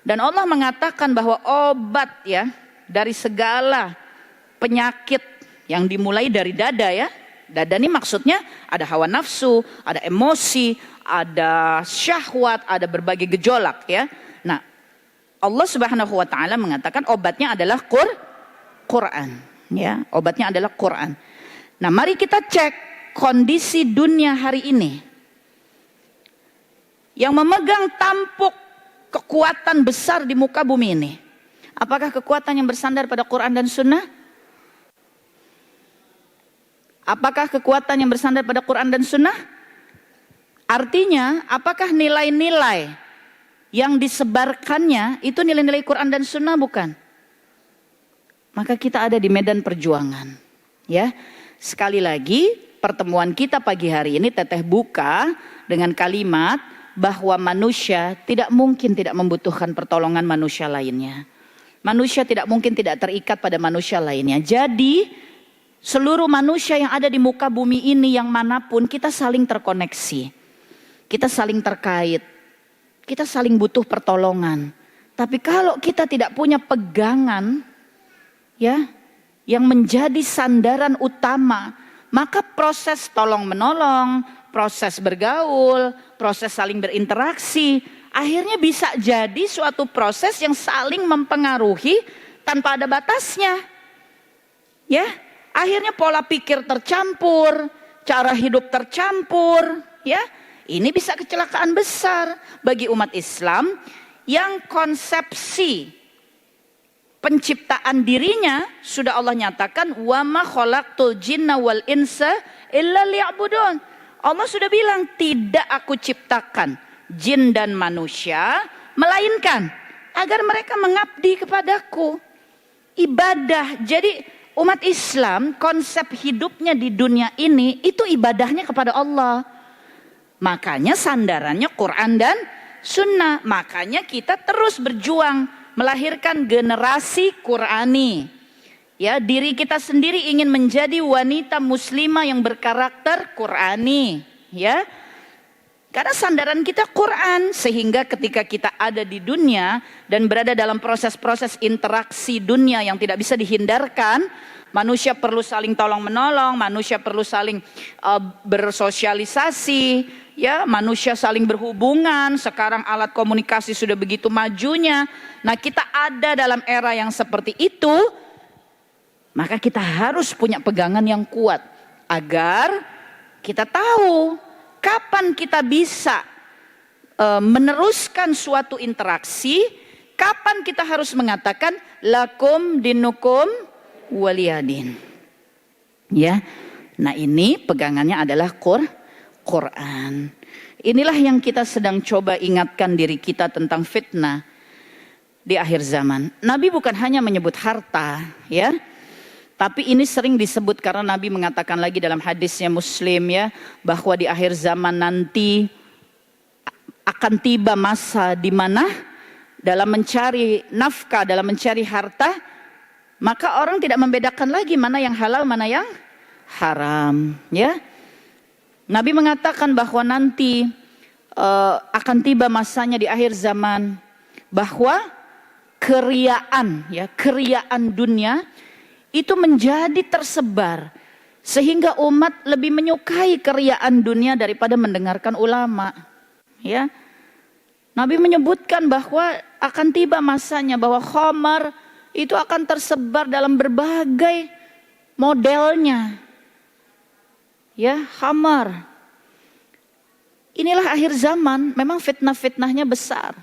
dan Allah mengatakan bahwa obat ya dari segala penyakit yang dimulai dari dada ya. Dada ini maksudnya ada hawa nafsu, ada emosi, ada syahwat, ada berbagai gejolak ya. Nah, Allah Subhanahu wa taala mengatakan obatnya adalah Quran ya. Obatnya adalah Quran. Nah, mari kita cek kondisi dunia hari ini. Yang memegang tampuk kekuatan besar di muka bumi ini. Apakah kekuatan yang bersandar pada Quran dan Sunnah? Apakah kekuatan yang bersandar pada Quran dan Sunnah? Artinya, apakah nilai-nilai yang disebarkannya itu nilai-nilai Quran dan Sunnah bukan? Maka kita ada di medan perjuangan. Ya, sekali lagi pertemuan kita pagi hari ini Teteh buka dengan kalimat bahwa manusia tidak mungkin tidak membutuhkan pertolongan manusia lainnya. Manusia tidak mungkin tidak terikat pada manusia lainnya. Jadi seluruh manusia yang ada di muka bumi ini yang manapun kita saling terkoneksi. Kita saling terkait. Kita saling butuh pertolongan. Tapi kalau kita tidak punya pegangan ya yang menjadi sandaran utama, maka proses tolong menolong, proses bergaul, proses saling berinteraksi akhirnya bisa jadi suatu proses yang saling mempengaruhi tanpa ada batasnya. Ya, akhirnya pola pikir tercampur, cara hidup tercampur, ya. Ini bisa kecelakaan besar bagi umat Islam yang konsepsi penciptaan dirinya sudah Allah nyatakan wa ma khalaqtul jinna wal insa illa liya'budun. Allah sudah bilang tidak aku ciptakan jin dan manusia melainkan agar mereka mengabdi kepadaku. Ibadah. Jadi umat Islam konsep hidupnya di dunia ini itu ibadahnya kepada Allah. Makanya sandarannya Quran dan Sunnah. Makanya kita terus berjuang melahirkan generasi Qurani. Ya, diri kita sendiri ingin menjadi wanita muslimah yang berkarakter Qurani, ya. Karena sandaran kita Quran, sehingga ketika kita ada di dunia dan berada dalam proses-proses interaksi dunia yang tidak bisa dihindarkan, manusia perlu saling tolong menolong, manusia perlu saling bersosialisasi, ya, manusia saling berhubungan. Sekarang alat komunikasi sudah begitu majunya. Nah, kita ada dalam era yang seperti itu, maka kita harus punya pegangan yang kuat agar kita tahu kapan kita bisa meneruskan suatu interaksi, kapan kita harus mengatakan lakum dinukum waliyadin. Ya. Nah, ini pegangannya adalah Quran. Inilah yang kita sedang coba ingatkan diri kita tentang fitnah di akhir zaman. Nabi bukan hanya menyebut harta, ya. Tapi ini sering disebut karena Nabi mengatakan lagi dalam hadisnya Muslim, ya, bahwa di akhir zaman nanti akan tiba masa di mana dalam mencari nafkah, dalam mencari harta, maka orang tidak membedakan lagi mana yang halal, mana yang haram, ya. Nabi mengatakan bahwa nanti akan tiba masanya di akhir zaman bahwa keriaan, ya, keriaan dunia itu menjadi tersebar sehingga umat lebih menyukai keriaan dunia daripada mendengarkan ulama, ya. Nabi menyebutkan bahwa akan tiba masanya bahwa khamar itu akan tersebar dalam berbagai modelnya, ya, khamar. Inilah akhir zaman. Memang fitnah-fitnahnya besar.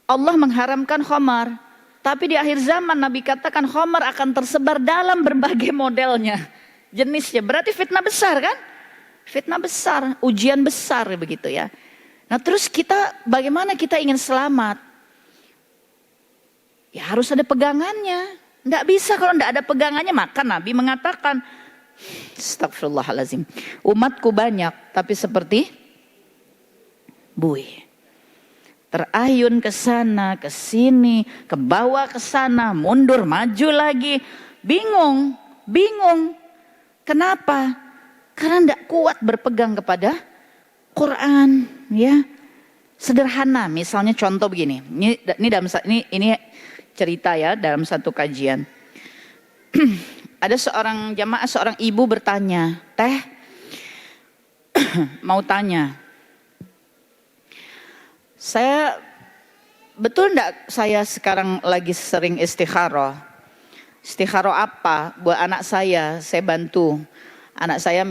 Allah mengharamkan khamar, tapi di akhir zaman Nabi katakan khamar akan tersebar dalam berbagai modelnya, jenisnya. Berarti fitnah besar kan? Fitnah besar, ujian besar begitu, ya. Nah, terus kita bagaimana kita ingin selamat? Ya harus ada pegangannya. Nggak bisa kalau nggak ada pegangannya. Maka Nabi mengatakan, astagfirullahalazim, umatku banyak tapi seperti buih, terayun ke sana, ke sini, ke bawah, ke sana, mundur, maju lagi, bingung. Kenapa? Karena tidak kuat berpegang kepada Quran, ya. Sederhana, misalnya contoh begini. Ini cerita, ya, dalam satu kajian. Ada seorang jamaah, seorang ibu bertanya, "Teh, mau tanya, saya betul enggak saya sekarang lagi sering istikharah? Istikharah apa? Buat anak saya bantu. Anak saya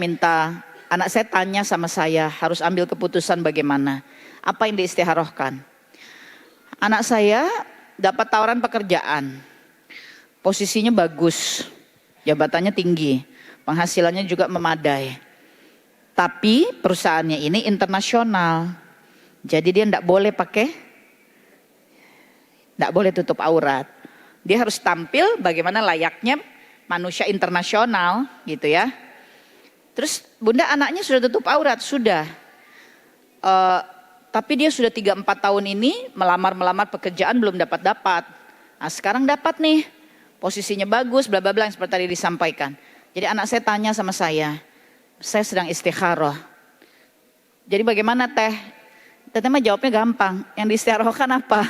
tanya sama saya, harus ambil keputusan bagaimana. Apa yang diistikharahkan? Anak saya dapat tawaran pekerjaan. Posisinya bagus, jabatannya tinggi, penghasilannya juga memadai. Tapi perusahaannya ini internasional. Jadi dia tidak boleh tutup aurat. Dia harus tampil bagaimana layaknya manusia internasional gitu ya. Terus bunda anaknya sudah tutup aurat, sudah. Tapi dia sudah 3-4 tahun ini melamar pekerjaan belum dapat. Nah sekarang dapat nih, posisinya bagus, bla bla bla yang seperti tadi disampaikan. Jadi anak saya tanya sama saya sedang istikharah. Jadi bagaimana teh? Teteh mah jawabnya gampang, yang diistikharahkan apa?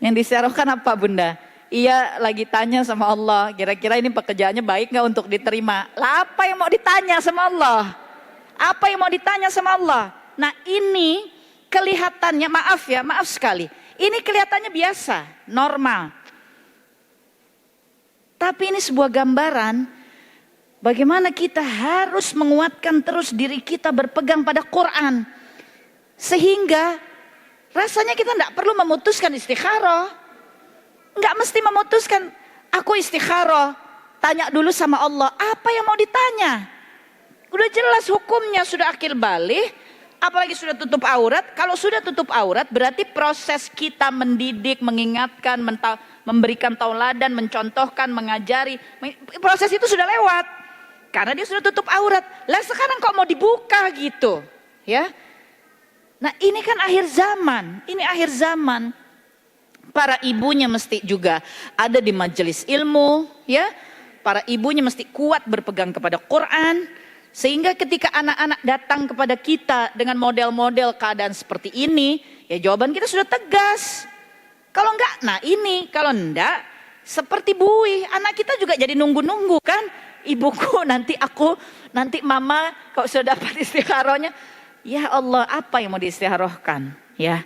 Yang diistikharahkan apa bunda? Iya lagi tanya sama Allah, kira-kira ini pekerjaannya baik gak untuk diterima? Lah apa yang mau ditanya sama Allah? Apa yang mau ditanya sama Allah? Nah ini kelihatannya, maaf sekali, ini kelihatannya biasa, normal. Tapi ini sebuah gambaran bagaimana kita harus menguatkan terus diri kita berpegang pada Quran. Sehingga rasanya kita tidak perlu memutuskan istikharah. Nggak mesti memutuskan, aku istikharah. Tanya dulu sama Allah, apa yang mau ditanya? Udah jelas hukumnya, sudah akil balik. Apalagi sudah tutup aurat. Kalau sudah tutup aurat berarti proses kita mendidik, mengingatkan, memberikan tauladan, mencontohkan, mengajari. Proses itu sudah lewat. Karena dia sudah tutup aurat. Lah sekarang kok mau dibuka gitu. Ya. Nah ini kan akhir zaman. Ini akhir zaman. Para ibunya mesti juga ada di majelis ilmu. Ya. Para ibunya mesti kuat berpegang kepada Quran. Sehingga ketika anak-anak datang kepada kita dengan model-model keadaan seperti ini, ya jawaban kita sudah tegas. Kalau enggak, nah ini, kalau enggak, seperti Bui, anak kita juga jadi nunggu-nunggu kan. Ibuku, nanti mama kalau sudah dapat istikharahnya, ya Allah apa yang mau diistikharahkan? Ya.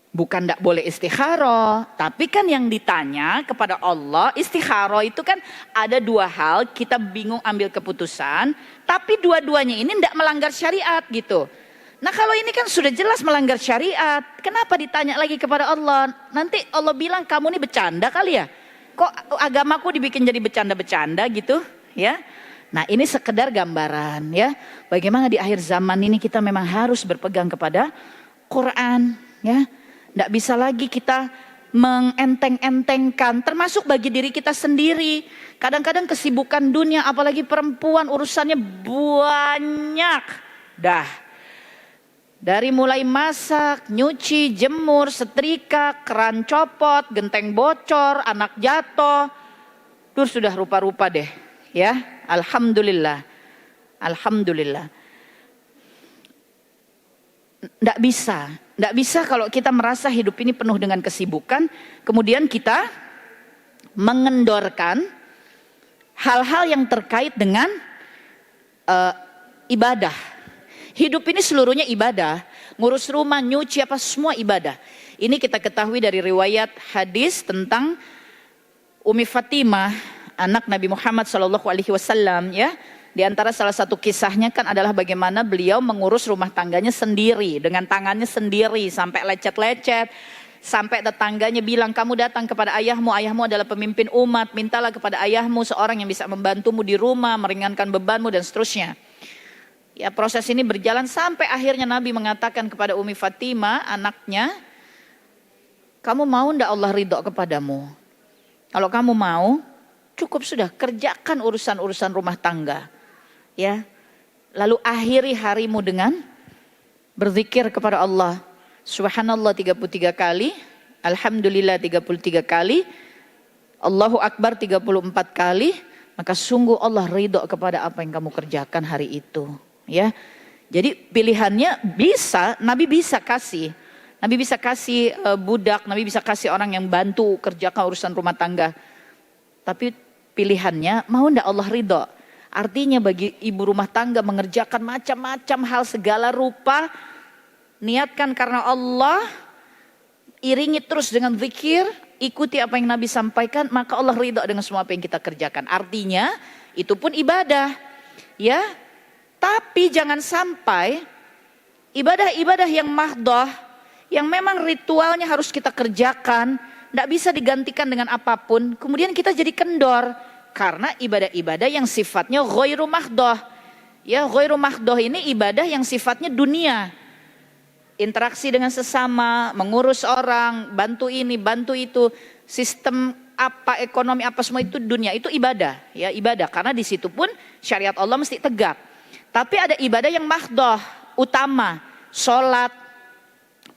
Bukan tidak boleh istikharah, tapi kan yang ditanya kepada Allah, istikharah itu kan ada dua hal, kita bingung ambil keputusan, tapi dua-duanya ini tidak melanggar syariat gitu. Nah kalau ini kan sudah jelas melanggar syariat, kenapa ditanya lagi kepada Allah? Nanti Allah bilang kamu ini bercanda kali ya? Kok agamaku dibikin jadi bercanda-bercanda gitu ya? Nah ini sekedar gambaran ya, bagaimana di akhir zaman ini kita memang harus berpegang kepada Quran ya. Tidak bisa lagi kita mengenteng-entengkan, termasuk bagi diri kita sendiri. Kadang-kadang kesibukan dunia, apalagi perempuan urusannya banyak. Dah, dari mulai masak, nyuci, jemur, setrika, keran copot, genteng bocor, anak jatuh. Sudah rupa-rupa deh. Ya, alhamdulillah. Alhamdulillah. Tidak bisa kalau kita merasa hidup ini penuh dengan kesibukan, kemudian kita mengendorkan hal-hal yang terkait dengan ibadah. Hidup ini seluruhnya ibadah, ngurus rumah, nyuci apa semua ibadah. Ini kita ketahui dari riwayat hadis tentang Umi Fatimah, anak Nabi Muhammad SAW ya. Di antara salah satu kisahnya kan adalah bagaimana beliau mengurus rumah tangganya sendiri, dengan tangannya sendiri, sampai lecet-lecet, sampai tetangganya bilang, kamu datang kepada ayahmu adalah pemimpin umat, mintalah kepada ayahmu seorang yang bisa membantumu di rumah, meringankan bebanmu dan seterusnya. Ya proses ini berjalan sampai akhirnya Nabi mengatakan kepada Umi Fatimah, anaknya, kamu mau ndak Allah ridho kepadamu? Kalau kamu mau, cukup sudah, kerjakan urusan-urusan rumah tangga. Ya, lalu akhiri harimu dengan berzikir kepada Allah. Subhanallah 33 kali, Alhamdulillah 33 kali, Allahu Akbar 34 kali, maka sungguh Allah ridho kepada apa yang kamu kerjakan hari itu. Ya, jadi pilihannya bisa, Nabi bisa kasih. Nabi bisa kasih budak, Nabi bisa kasih orang yang bantu kerjakan urusan rumah tangga. Tapi pilihannya mau ndak Allah ridho. Artinya bagi ibu rumah tangga mengerjakan macam-macam hal segala rupa, niatkan karena Allah, iringi terus dengan zikir, ikuti apa yang Nabi sampaikan, maka Allah ridho dengan semua apa yang kita kerjakan. Artinya itu pun ibadah, ya. Tapi jangan sampai ibadah-ibadah yang mahdoh, yang memang ritualnya harus kita kerjakan, tidak bisa digantikan dengan apapun, kemudian kita jadi kendor. Karena ibadah-ibadah yang sifatnya ghairu mahdoh. Ya, ghairu mahdoh ini ibadah yang sifatnya dunia. interaksi dengan sesama, mengurus orang, bantu ini, bantu itu, sistem apa, ekonomi apa, semua itu dunia, itu ibadah, ya ibadah. Karena di situ pun syariat Allah mesti tegak. Tapi ada ibadah yang mahdoh, utama, sholat,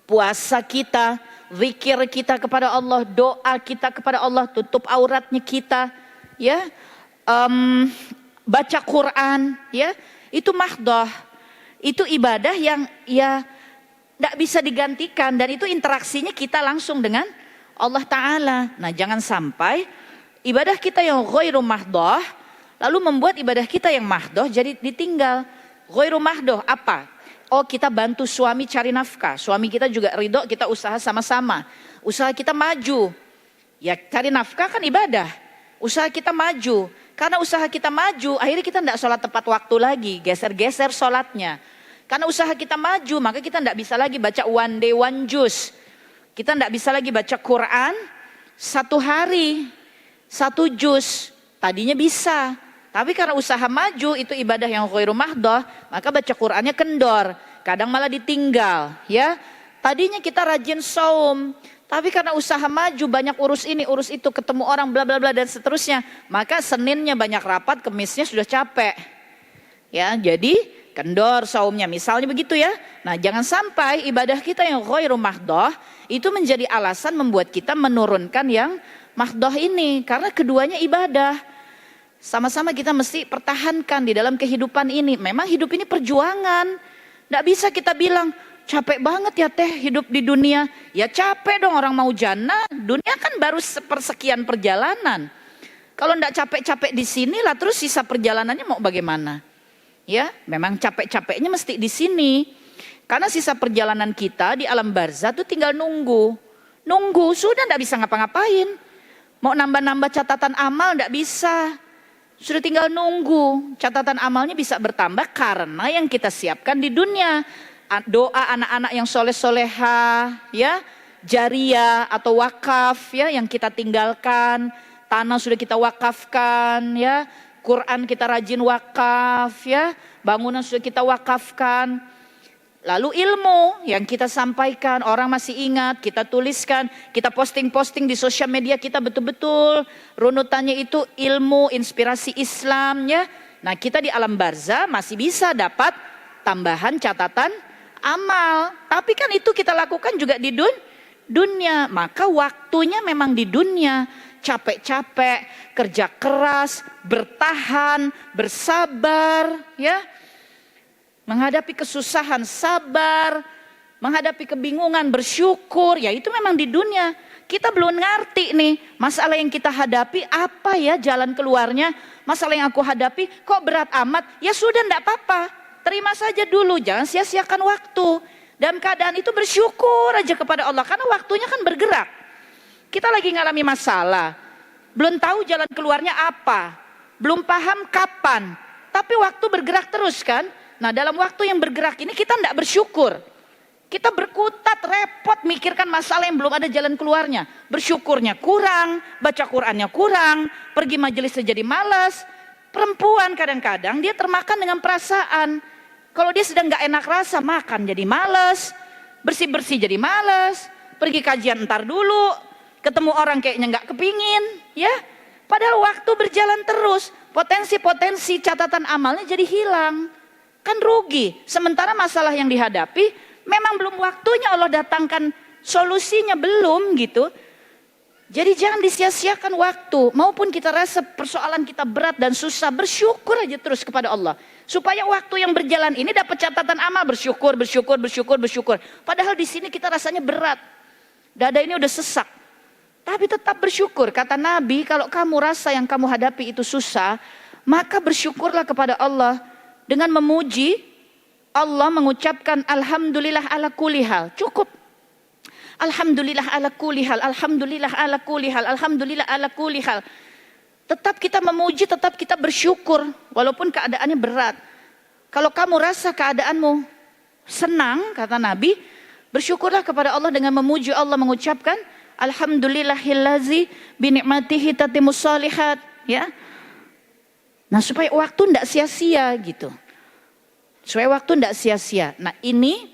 puasa kita, zikir kita kepada Allah, doa kita kepada Allah, tutup auratnya kita, ya, baca Quran, ya, itu mahdoh, itu ibadah yang ya tidak bisa digantikan, dan itu interaksinya kita langsung dengan Allah Ta'ala. Nah jangan sampai ibadah kita yang ghairu mahdoh lalu membuat ibadah kita yang mahdoh jadi ditinggal. Ghairu mahdoh apa? Oh, kita bantu suami cari nafkah, suami kita juga ridho, kita usaha sama-sama, usaha kita maju, ya cari nafkah kan ibadah, usaha kita maju. Karena usaha kita maju akhirnya kita tidak sholat tepat waktu lagi, geser-geser sholatnya. Karena usaha kita maju maka kita tidak bisa lagi baca one day one juz. Kita tidak bisa lagi baca Quran satu hari, satu juz. Tadinya bisa. Tapi karena usaha maju itu ibadah yang ghairu mahdoh, maka baca Qurannya kendor. Kadang malah ditinggal. Ya, tadinya kita rajin saum. Tapi karena usaha maju banyak urus ini, urus itu, ketemu orang bla bla bla dan seterusnya. Maka Seninnya banyak rapat, Kemisnya sudah capek. Ya, jadi kendor saumnya misalnya begitu ya. Nah jangan sampai ibadah kita yang ghairu mahdoh itu menjadi alasan membuat kita menurunkan yang mahdoh ini. Karena keduanya ibadah, sama-sama kita mesti pertahankan di dalam kehidupan ini. Memang hidup ini perjuangan, tidak bisa kita bilang capek banget ya teh hidup di dunia. Ya capek dong, orang mau jannah, dunia kan baru sepersekian perjalanan. Kalau tidak capek-capek di sini lah, terus sisa perjalanannya mau bagaimana? Ya, memang capek-capeknya mesti di sini. Karena sisa perjalanan kita di alam barzah itu tinggal nunggu. Nunggu, sudah tidak bisa ngapa-ngapain. Mau nambah-nambah catatan amal tidak bisa. Sudah tinggal nunggu. Catatan amalnya bisa bertambah karena yang kita siapkan di dunia. Doa anak-anak yang soleh-soleha, ya, jariyah atau wakaf, ya, yang kita tinggalkan. Tanah sudah kita wakafkan, ya. Quran kita rajin wakaf, ya, bangunan sudah kita wakafkan. Lalu ilmu yang kita sampaikan, orang masih ingat, kita tuliskan, kita posting-posting di sosial media kita betul-betul. Runutannya itu ilmu, inspirasi Islam, ya. Nah kita di alam barzah masih bisa dapat tambahan catatan amal. Tapi kan itu kita lakukan juga di dunia. Maka waktunya memang di dunia. Capek-capek, kerja keras, bertahan, bersabar, ya. Menghadapi kesusahan, sabar. Menghadapi kebingungan, bersyukur. Ya itu memang di dunia. Kita belum ngerti nih, masalah yang kita hadapi apa ya jalan keluarnya. Masalah yang aku hadapi kok berat amat. Ya sudah, enggak apa-apa. Terima saja dulu, jangan sia-siakan waktu. Dalam keadaan itu bersyukur aja kepada Allah. Karena waktunya kan bergerak. Kita lagi ngalami masalah, belum tahu jalan keluarnya apa, belum paham kapan, tapi waktu bergerak terus kan. Nah dalam waktu yang bergerak ini kita tidak bersyukur, kita berkutat, repot mikirkan masalah yang belum ada jalan keluarnya. Bersyukurnya kurang, baca Qurannya kurang, pergi majelisnya jadi malas. Perempuan kadang-kadang dia termakan dengan perasaan, kalau dia sedang gak enak rasa, makan jadi malas, bersih-bersih jadi malas, pergi kajian ntar dulu, ketemu orang kayaknya nggak kepingin, ya. Padahal waktu berjalan terus, potensi-potensi catatan amalnya jadi hilang, kan rugi. Sementara masalah yang dihadapi memang belum waktunya Allah datangkan solusinya, belum gitu. Jadi jangan disia-siakan waktu. Maupun kita rasa persoalan kita berat dan susah, bersyukur aja terus kepada Allah. Supaya waktu yang berjalan ini dapat catatan amal, bersyukur, bersyukur, bersyukur, bersyukur. Padahal di sini kita rasanya berat, dada ini udah sesak. Tapi tetap bersyukur. Kata Nabi, kalau kamu rasa yang kamu hadapi itu susah, maka bersyukurlah kepada Allah dengan memuji Allah, mengucapkan alhamdulillah ala kulli hal. Cukup. Alhamdulillah ala kulli hal, alhamdulillah ala kulli hal, alhamdulillah ala kulli hal. Tetap kita memuji, tetap kita bersyukur walaupun keadaannya berat. Kalau kamu rasa keadaanmu senang, kata Nabi, bersyukurlah kepada Allah dengan memuji Allah, mengucapkan alhamdulillahillazi binikmatihi tatimmus shalihat, ya. Nah, supaya waktu tidak sia-sia gitu. Supaya waktu tidak sia-sia. Nah, ini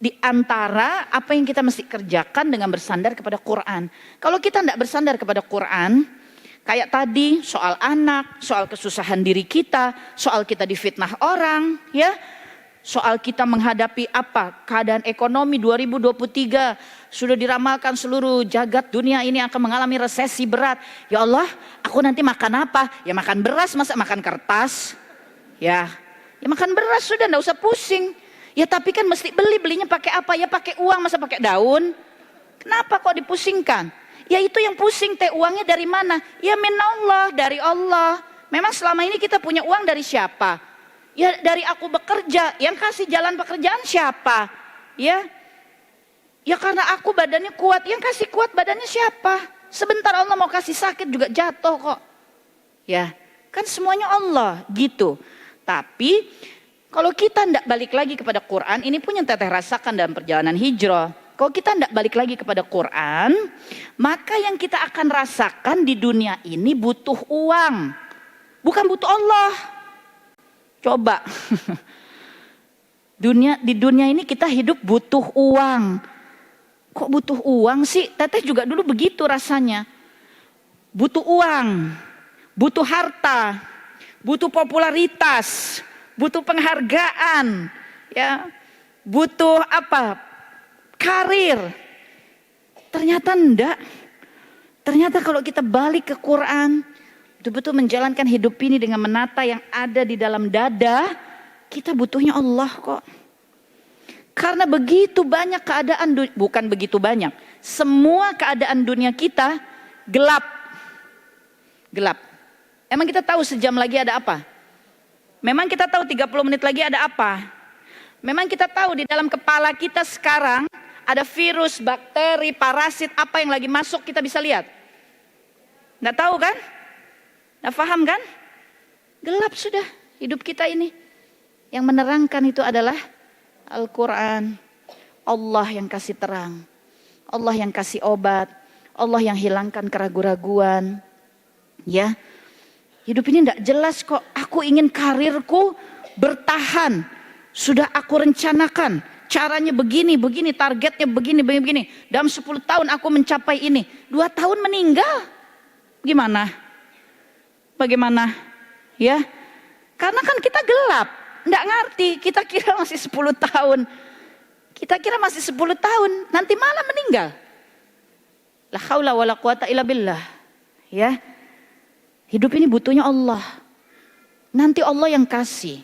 di antara apa yang kita mesti kerjakan dengan bersandar kepada Quran. Kalau kita tidak bersandar kepada Quran, kayak tadi soal anak, soal kesusahan diri kita, soal kita difitnah orang, ya, soal kita menghadapi apa keadaan ekonomi 2023 sudah diramalkan seluruh jagat dunia ini akan mengalami resesi berat. Ya Allah, aku nanti makan apa? Ya makan beras, masa makan kertas? Ya makan beras sudah, nggak usah pusing. Ya tapi kan mesti belinya pakai apa? Ya pakai uang, masa pakai daun? Kenapa kok dipusingkan? Ya itu yang pusing, uangnya dari mana? Ya minallah, dari Allah. Memang selama ini kita punya uang dari siapa? Ya dari aku bekerja. Yang kasih jalan pekerjaan siapa? Ya karena aku badannya kuat. Yang kasih kuat badannya siapa? Sebentar Allah mau kasih sakit juga jatuh kok. Ya kan semuanya Allah gitu. Tapi kalau kita tidak balik lagi kepada Quran, ini pun yang teteh rasakan dalam perjalanan hijrah. Kalau kita tidak balik lagi kepada Quran, maka yang kita akan rasakan di dunia ini butuh uang. Bukan butuh Allah. Coba. Di dunia ini kita hidup butuh uang. Kok butuh uang sih? Teteh juga dulu begitu rasanya. Butuh uang, butuh harta, butuh popularitas, butuh penghargaan, ya, butuh apa? Karir. Ternyata enggak. Ternyata kalau kita balik ke Quran, betul-betul menjalankan hidup ini dengan menata yang ada di dalam dada, kita butuhnya Allah kok. Karena begitu banyak keadaan, bukan begitu banyak, semua keadaan dunia kita gelap. Gelap. Emang kita tahu sejam lagi ada apa? Memang kita tahu 30 menit lagi ada apa? Memang kita tahu di dalam kepala kita sekarang ada virus, bakteri, parasit, apa yang lagi masuk kita bisa lihat? Nggak tahu kan? Nggak paham kan? Gelap sudah hidup kita ini. Yang menerangkan itu adalah Al-Quran. Allah yang kasih terang. Allah yang kasih obat. Allah yang hilangkan keraguan-raguan. Ya, hidup ini tidak jelas kok. Aku ingin karirku bertahan. Sudah aku rencanakan. Caranya begini, targetnya begini. Dalam 10 tahun aku mencapai ini. 2 tahun meninggal. Gimana? Bagaimana? Ya, karena kan kita gelap. Tidak ngerti. Kita kira masih 10 tahun. Kita kira masih 10 tahun. Nanti malah meninggal. La haula wala quwata illa billah. Ya. Hidup ini butuhnya Allah. Nanti Allah yang kasih.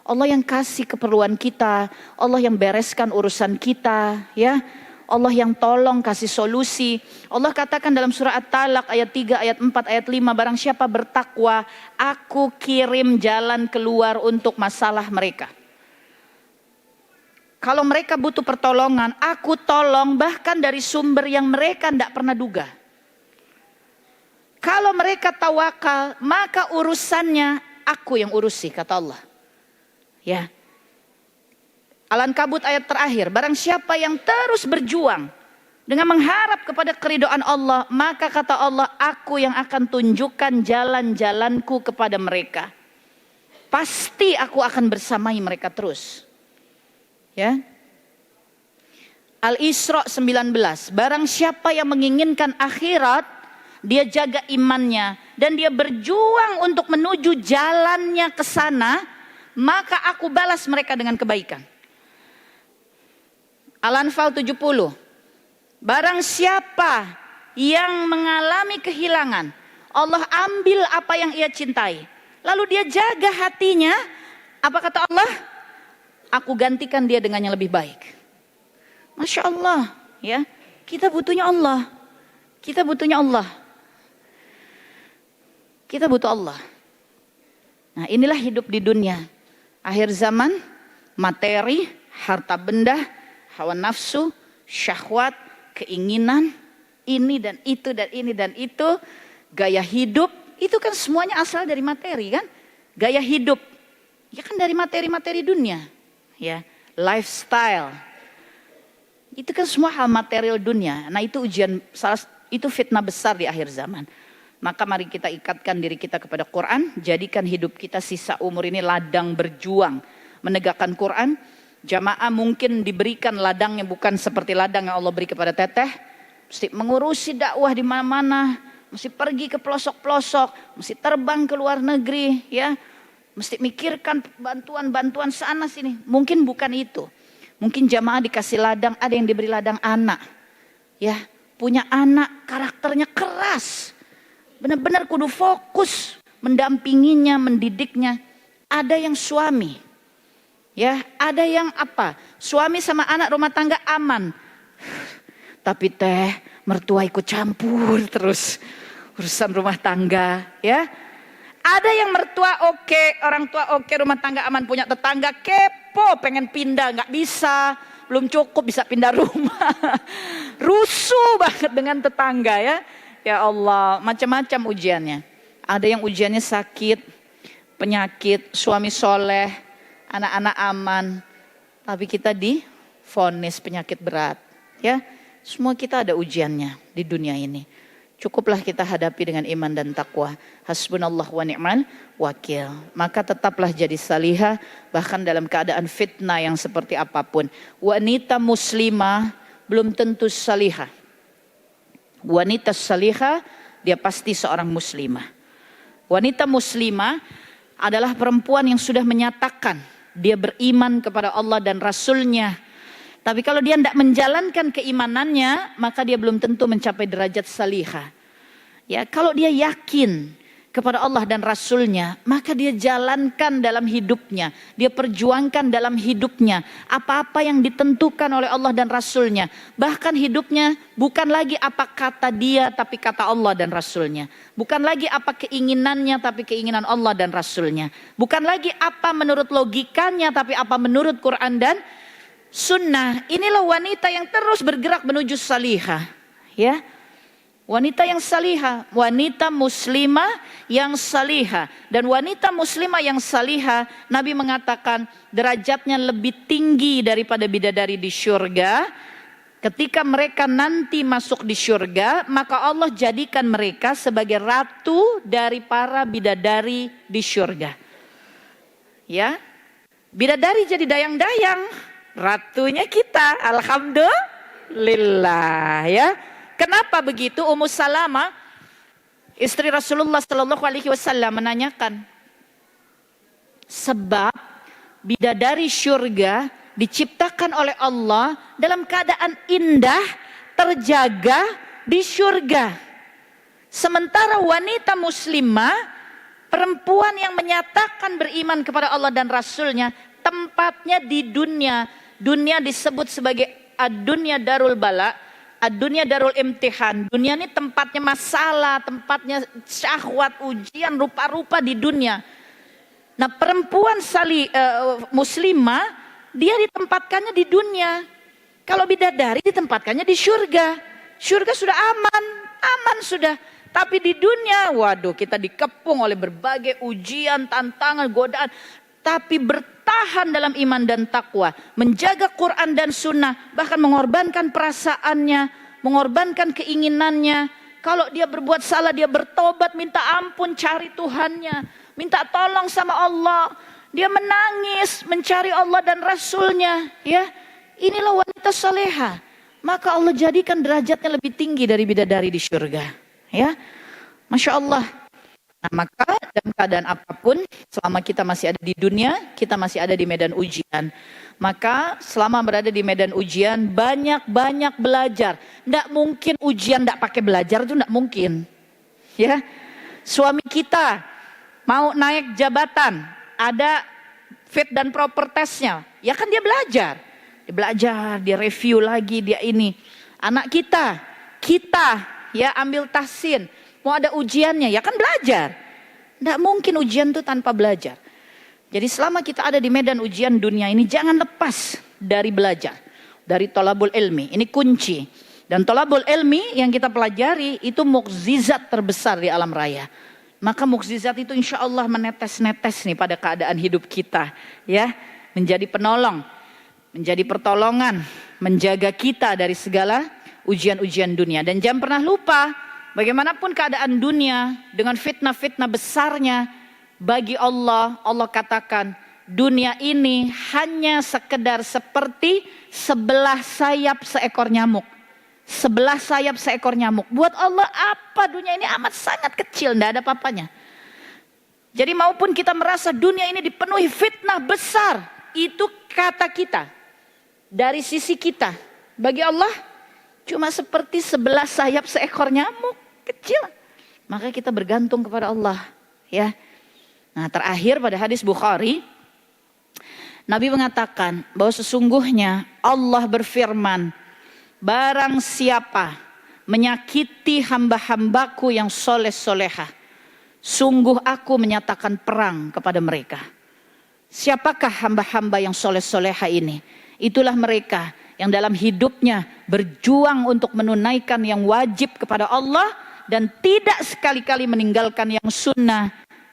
Allah yang kasih keperluan kita. Allah yang bereskan urusan kita. Ya. Allah yang tolong kasih solusi. Allah katakan dalam surah At-Talaq ayat 3, ayat 4, ayat 5. Barang siapa bertakwa, aku kirim jalan keluar untuk masalah mereka. Kalau mereka butuh pertolongan, aku tolong bahkan dari sumber yang mereka tidak pernah duga. Kalau mereka tawakal, maka urusannya aku yang urusi, kata Allah. Ya. Al-Ankabut ayat terakhir, barang siapa yang terus berjuang dengan mengharap kepada keridhaan Allah, maka kata Allah, aku yang akan tunjukkan jalan-jalanku kepada mereka. Pasti aku akan bersamai mereka terus. Ya. Al-Isra 19, barang siapa yang menginginkan akhirat, dia jaga imannya dan dia berjuang untuk menuju jalannya ke sana, maka aku balas mereka dengan kebaikan. Al-Anfal 70, barang siapa yang mengalami kehilangan, Allah ambil apa yang ia cintai, lalu dia jaga hatinya, apa kata Allah? Aku gantikan dia dengan yang lebih baik. Masya Allah, ya, kita butuhnya Allah. Kita butuhnya Allah. Kita butuh Allah. Nah, inilah hidup di dunia. Akhir zaman, materi, harta benda, hawa nafsu, syahwat, keinginan, ini dan itu dan ini dan itu, gaya hidup, itu kan semuanya asal dari materi kan? Gaya hidup, ya kan dari materi-materi dunia. Ya, lifestyle. Itu kan semua hal material dunia. Nah, itu itu fitnah besar di akhir zaman. Maka mari kita ikatkan diri kita kepada Quran, jadikan hidup kita sisa umur ini ladang berjuang menegakkan Quran, Jamaah mungkin diberikan ladangnya bukan seperti ladang yang Allah beri kepada teteh. Mesti mengurusi dakwah di mana-mana, mesti pergi ke pelosok-pelosok, mesti terbang ke luar negeri, ya. Mesti mikirkan bantuan-bantuan sana sini. Mungkin bukan itu. Mungkin jamaah dikasih ladang, ada yang diberi ladang anak. Ya, punya anak karakternya keras. Benar-benar kudu fokus mendampinginya, mendidiknya. Ada yang suami. Ya, ada yang apa? Suami sama anak rumah tangga aman. Tapi teh, mertua ikut campur terus urusan rumah tangga, ya. Ada yang mertua oke, orang tua oke, rumah tangga aman, punya tetangga kepo, pengen pindah, nggak bisa, belum cukup bisa pindah rumah. Rusuh banget dengan tetangga, ya. Ya Allah, macam-macam ujiannya. Ada yang ujiannya sakit, penyakit, suami soleh, anak-anak aman, tapi kita divonis penyakit berat, ya. Semua kita ada ujiannya di dunia ini. Cukuplah kita hadapi dengan iman dan takwa. Hasbunallah wa ni'mal wakil. Maka tetaplah jadi salihah bahkan dalam keadaan fitnah yang seperti apapun. Wanita muslimah belum tentu salihah. Wanita salihah dia pasti seorang muslimah. Wanita muslimah adalah perempuan yang sudah menyatakan dia beriman kepada Allah dan Rasulnya. Tapi kalau dia tidak menjalankan keimanannya, maka dia belum tentu mencapai derajat salihah. Ya, kalau dia yakin kepada Allah dan Rasulnya, maka dia jalankan dalam hidupnya. Dia perjuangkan dalam hidupnya. Apa-apa yang ditentukan oleh Allah dan Rasulnya. Bahkan hidupnya bukan lagi apa kata dia, tapi kata Allah dan Rasulnya. Bukan lagi apa keinginannya, tapi keinginan Allah dan Rasulnya. Bukan lagi apa menurut logikanya, tapi apa menurut Quran dan Sunnah. Inilah wanita yang terus bergerak menuju salihah, ya. Wanita yang salihah, wanita muslimah yang salihah. Dan wanita muslimah yang salihah, Nabi mengatakan derajatnya lebih tinggi daripada bidadari di syurga. Ketika mereka nanti masuk di syurga, maka Allah jadikan mereka sebagai ratu dari para bidadari di syurga. Ya, bidadari jadi dayang-dayang, ratunya kita, alhamdulillah, ya. Kenapa begitu? Ummu Salamah, istri Rasulullah Sallallahu Alaihi Wasallam menanyakan, sebab bidadari syurga diciptakan oleh Allah dalam keadaan indah, terjaga di syurga. Sementara wanita muslimah, perempuan yang menyatakan beriman kepada Allah dan Rasulnya, tempatnya di dunia. Dunia disebut sebagai ad-dunya darul bala, ad-dunya darul imtihan. Dunia ini tempatnya masalah, tempatnya syahwat, ujian rupa-rupa di dunia. Nah, perempuan muslimah, dia ditempatkannya di dunia. Kalau bidadari ditempatkannya di syurga. Syurga sudah aman, aman sudah. Tapi di dunia, waduh, kita dikepung oleh berbagai ujian, tantangan, godaan. Tapi bertahan dalam iman dan takwa, menjaga Quran dan Sunnah, bahkan mengorbankan perasaannya, mengorbankan keinginannya. Kalau dia berbuat salah, dia bertobat, minta ampun, cari Tuhannya, minta tolong sama Allah. Dia menangis, mencari Allah dan Rasulnya. Ya, inilah wanita saleha. Maka Allah jadikan derajatnya lebih tinggi dari bidadari di surga. Ya, Masya Allah. Nah, maka dalam keadaan apapun, selama kita masih ada di dunia, kita masih ada di medan ujian. Maka selama berada di medan ujian, banyak-banyak belajar. Tidak mungkin ujian tidak pakai belajar, itu tidak mungkin. Ya, suami kita mau naik jabatan, ada fit dan proper testnya, ya kan dia belajar. Dia belajar, dia review lagi, dia ini. Anak kita ya ambil tahsin. Mau ada ujiannya, ya kan belajar. Tidak mungkin ujian itu tanpa belajar. Jadi selama kita ada di medan ujian dunia ini, jangan lepas dari belajar. Dari tolabul ilmi, ini kunci. Dan tolabul ilmi yang kita pelajari, itu mukjizat terbesar di alam raya. Maka mukjizat itu insya Allah menetes-netes nih pada keadaan hidup kita. Ya, menjadi penolong, menjadi pertolongan, menjaga kita dari segala ujian-ujian dunia. Dan jangan pernah lupa, bagaimanapun keadaan dunia dengan fitnah-fitnah besarnya, bagi Allah, Allah katakan dunia ini hanya sekedar seperti sebelah sayap seekor nyamuk. Sebelah sayap seekor nyamuk. Buat Allah apa dunia ini amat sangat kecil, tidak ada apa-apanya. Jadi maupun kita merasa dunia ini dipenuhi fitnah besar, itu kata kita. Dari sisi kita, bagi Allah cuma seperti sebelah sayap seekor nyamuk, kecil. Maka kita bergantung kepada Allah, ya. Nah, terakhir pada hadis Bukhari, Nabi mengatakan bahwa sesungguhnya Allah berfirman, barang siapa menyakiti hamba-hambaku yang soleh-solehah, sungguh aku menyatakan perang kepada mereka. Siapakah hamba-hamba yang soleh-solehah ini? Itulah mereka yang dalam hidupnya berjuang untuk menunaikan yang wajib kepada Allah dan tidak sekali-kali meninggalkan yang sunnah.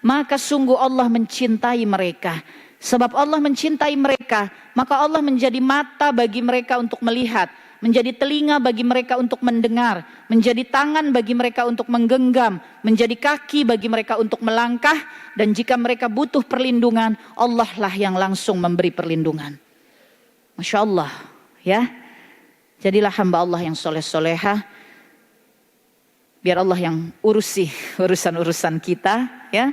Maka sungguh Allah mencintai mereka. Sebab Allah mencintai mereka, maka Allah menjadi mata bagi mereka untuk melihat, menjadi telinga bagi mereka untuk mendengar, menjadi tangan bagi mereka untuk menggenggam, menjadi kaki bagi mereka untuk melangkah, dan jika mereka butuh perlindungan, Allah lah yang langsung memberi perlindungan. Masya Allah, ya. Jadilah hamba Allah yang soleh-solehah, biar Allah yang urusi urusan-urusan kita, ya.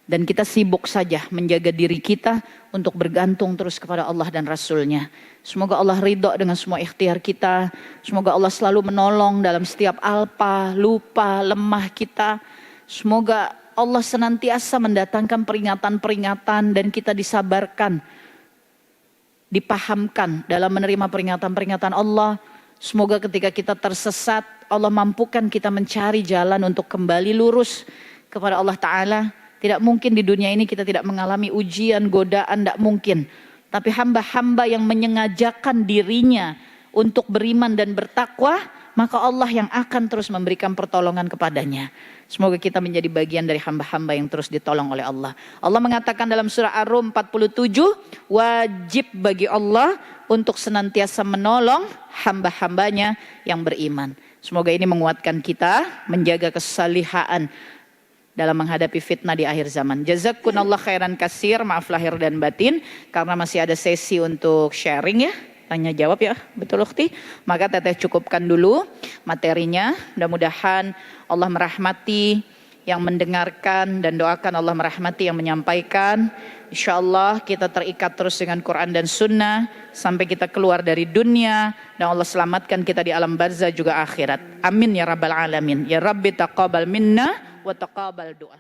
Dan kita sibuk saja menjaga diri kita untuk bergantung terus kepada Allah dan Rasulnya. Semoga Allah ridho dengan semua ikhtiar kita. Semoga Allah selalu menolong dalam setiap alpa, lupa, lemah kita. Semoga Allah senantiasa mendatangkan peringatan-peringatan dan kita disabarkan, dipahamkan dalam menerima peringatan-peringatan Allah. Semoga ketika kita tersesat, Allah mampukan kita mencari jalan untuk kembali lurus kepada Allah Ta'ala. Tidak mungkin di dunia ini kita tidak mengalami ujian, godaan, tidak mungkin. Tapi hamba-hamba yang menyengajakan dirinya untuk beriman dan bertakwa, maka Allah yang akan terus memberikan pertolongan kepadanya. Semoga kita menjadi bagian dari hamba-hamba yang terus ditolong oleh Allah. Allah mengatakan dalam surah Ar-Rum 47, wajib bagi Allah untuk senantiasa menolong hamba-hambanya yang beriman. Semoga ini menguatkan kita, menjaga kesalihaan dalam menghadapi fitnah di akhir zaman. Jazakumullah khairan kasir, maaf lahir dan batin. Karena masih ada sesi untuk sharing ya, tanya jawab ya, betul Ukhti? Maka Teteh cukupkan dulu materinya. Mudah-mudahan Allah merahmati yang mendengarkan dan doakan Allah merahmati yang menyampaikan. Insya Allah kita terikat terus dengan Quran dan Sunnah sampai kita keluar dari dunia dan Allah selamatkan kita di alam barzah juga akhirat. Amin ya rabbal alamin. Ya Rabbi taqabbal minna wa taqabbal doa.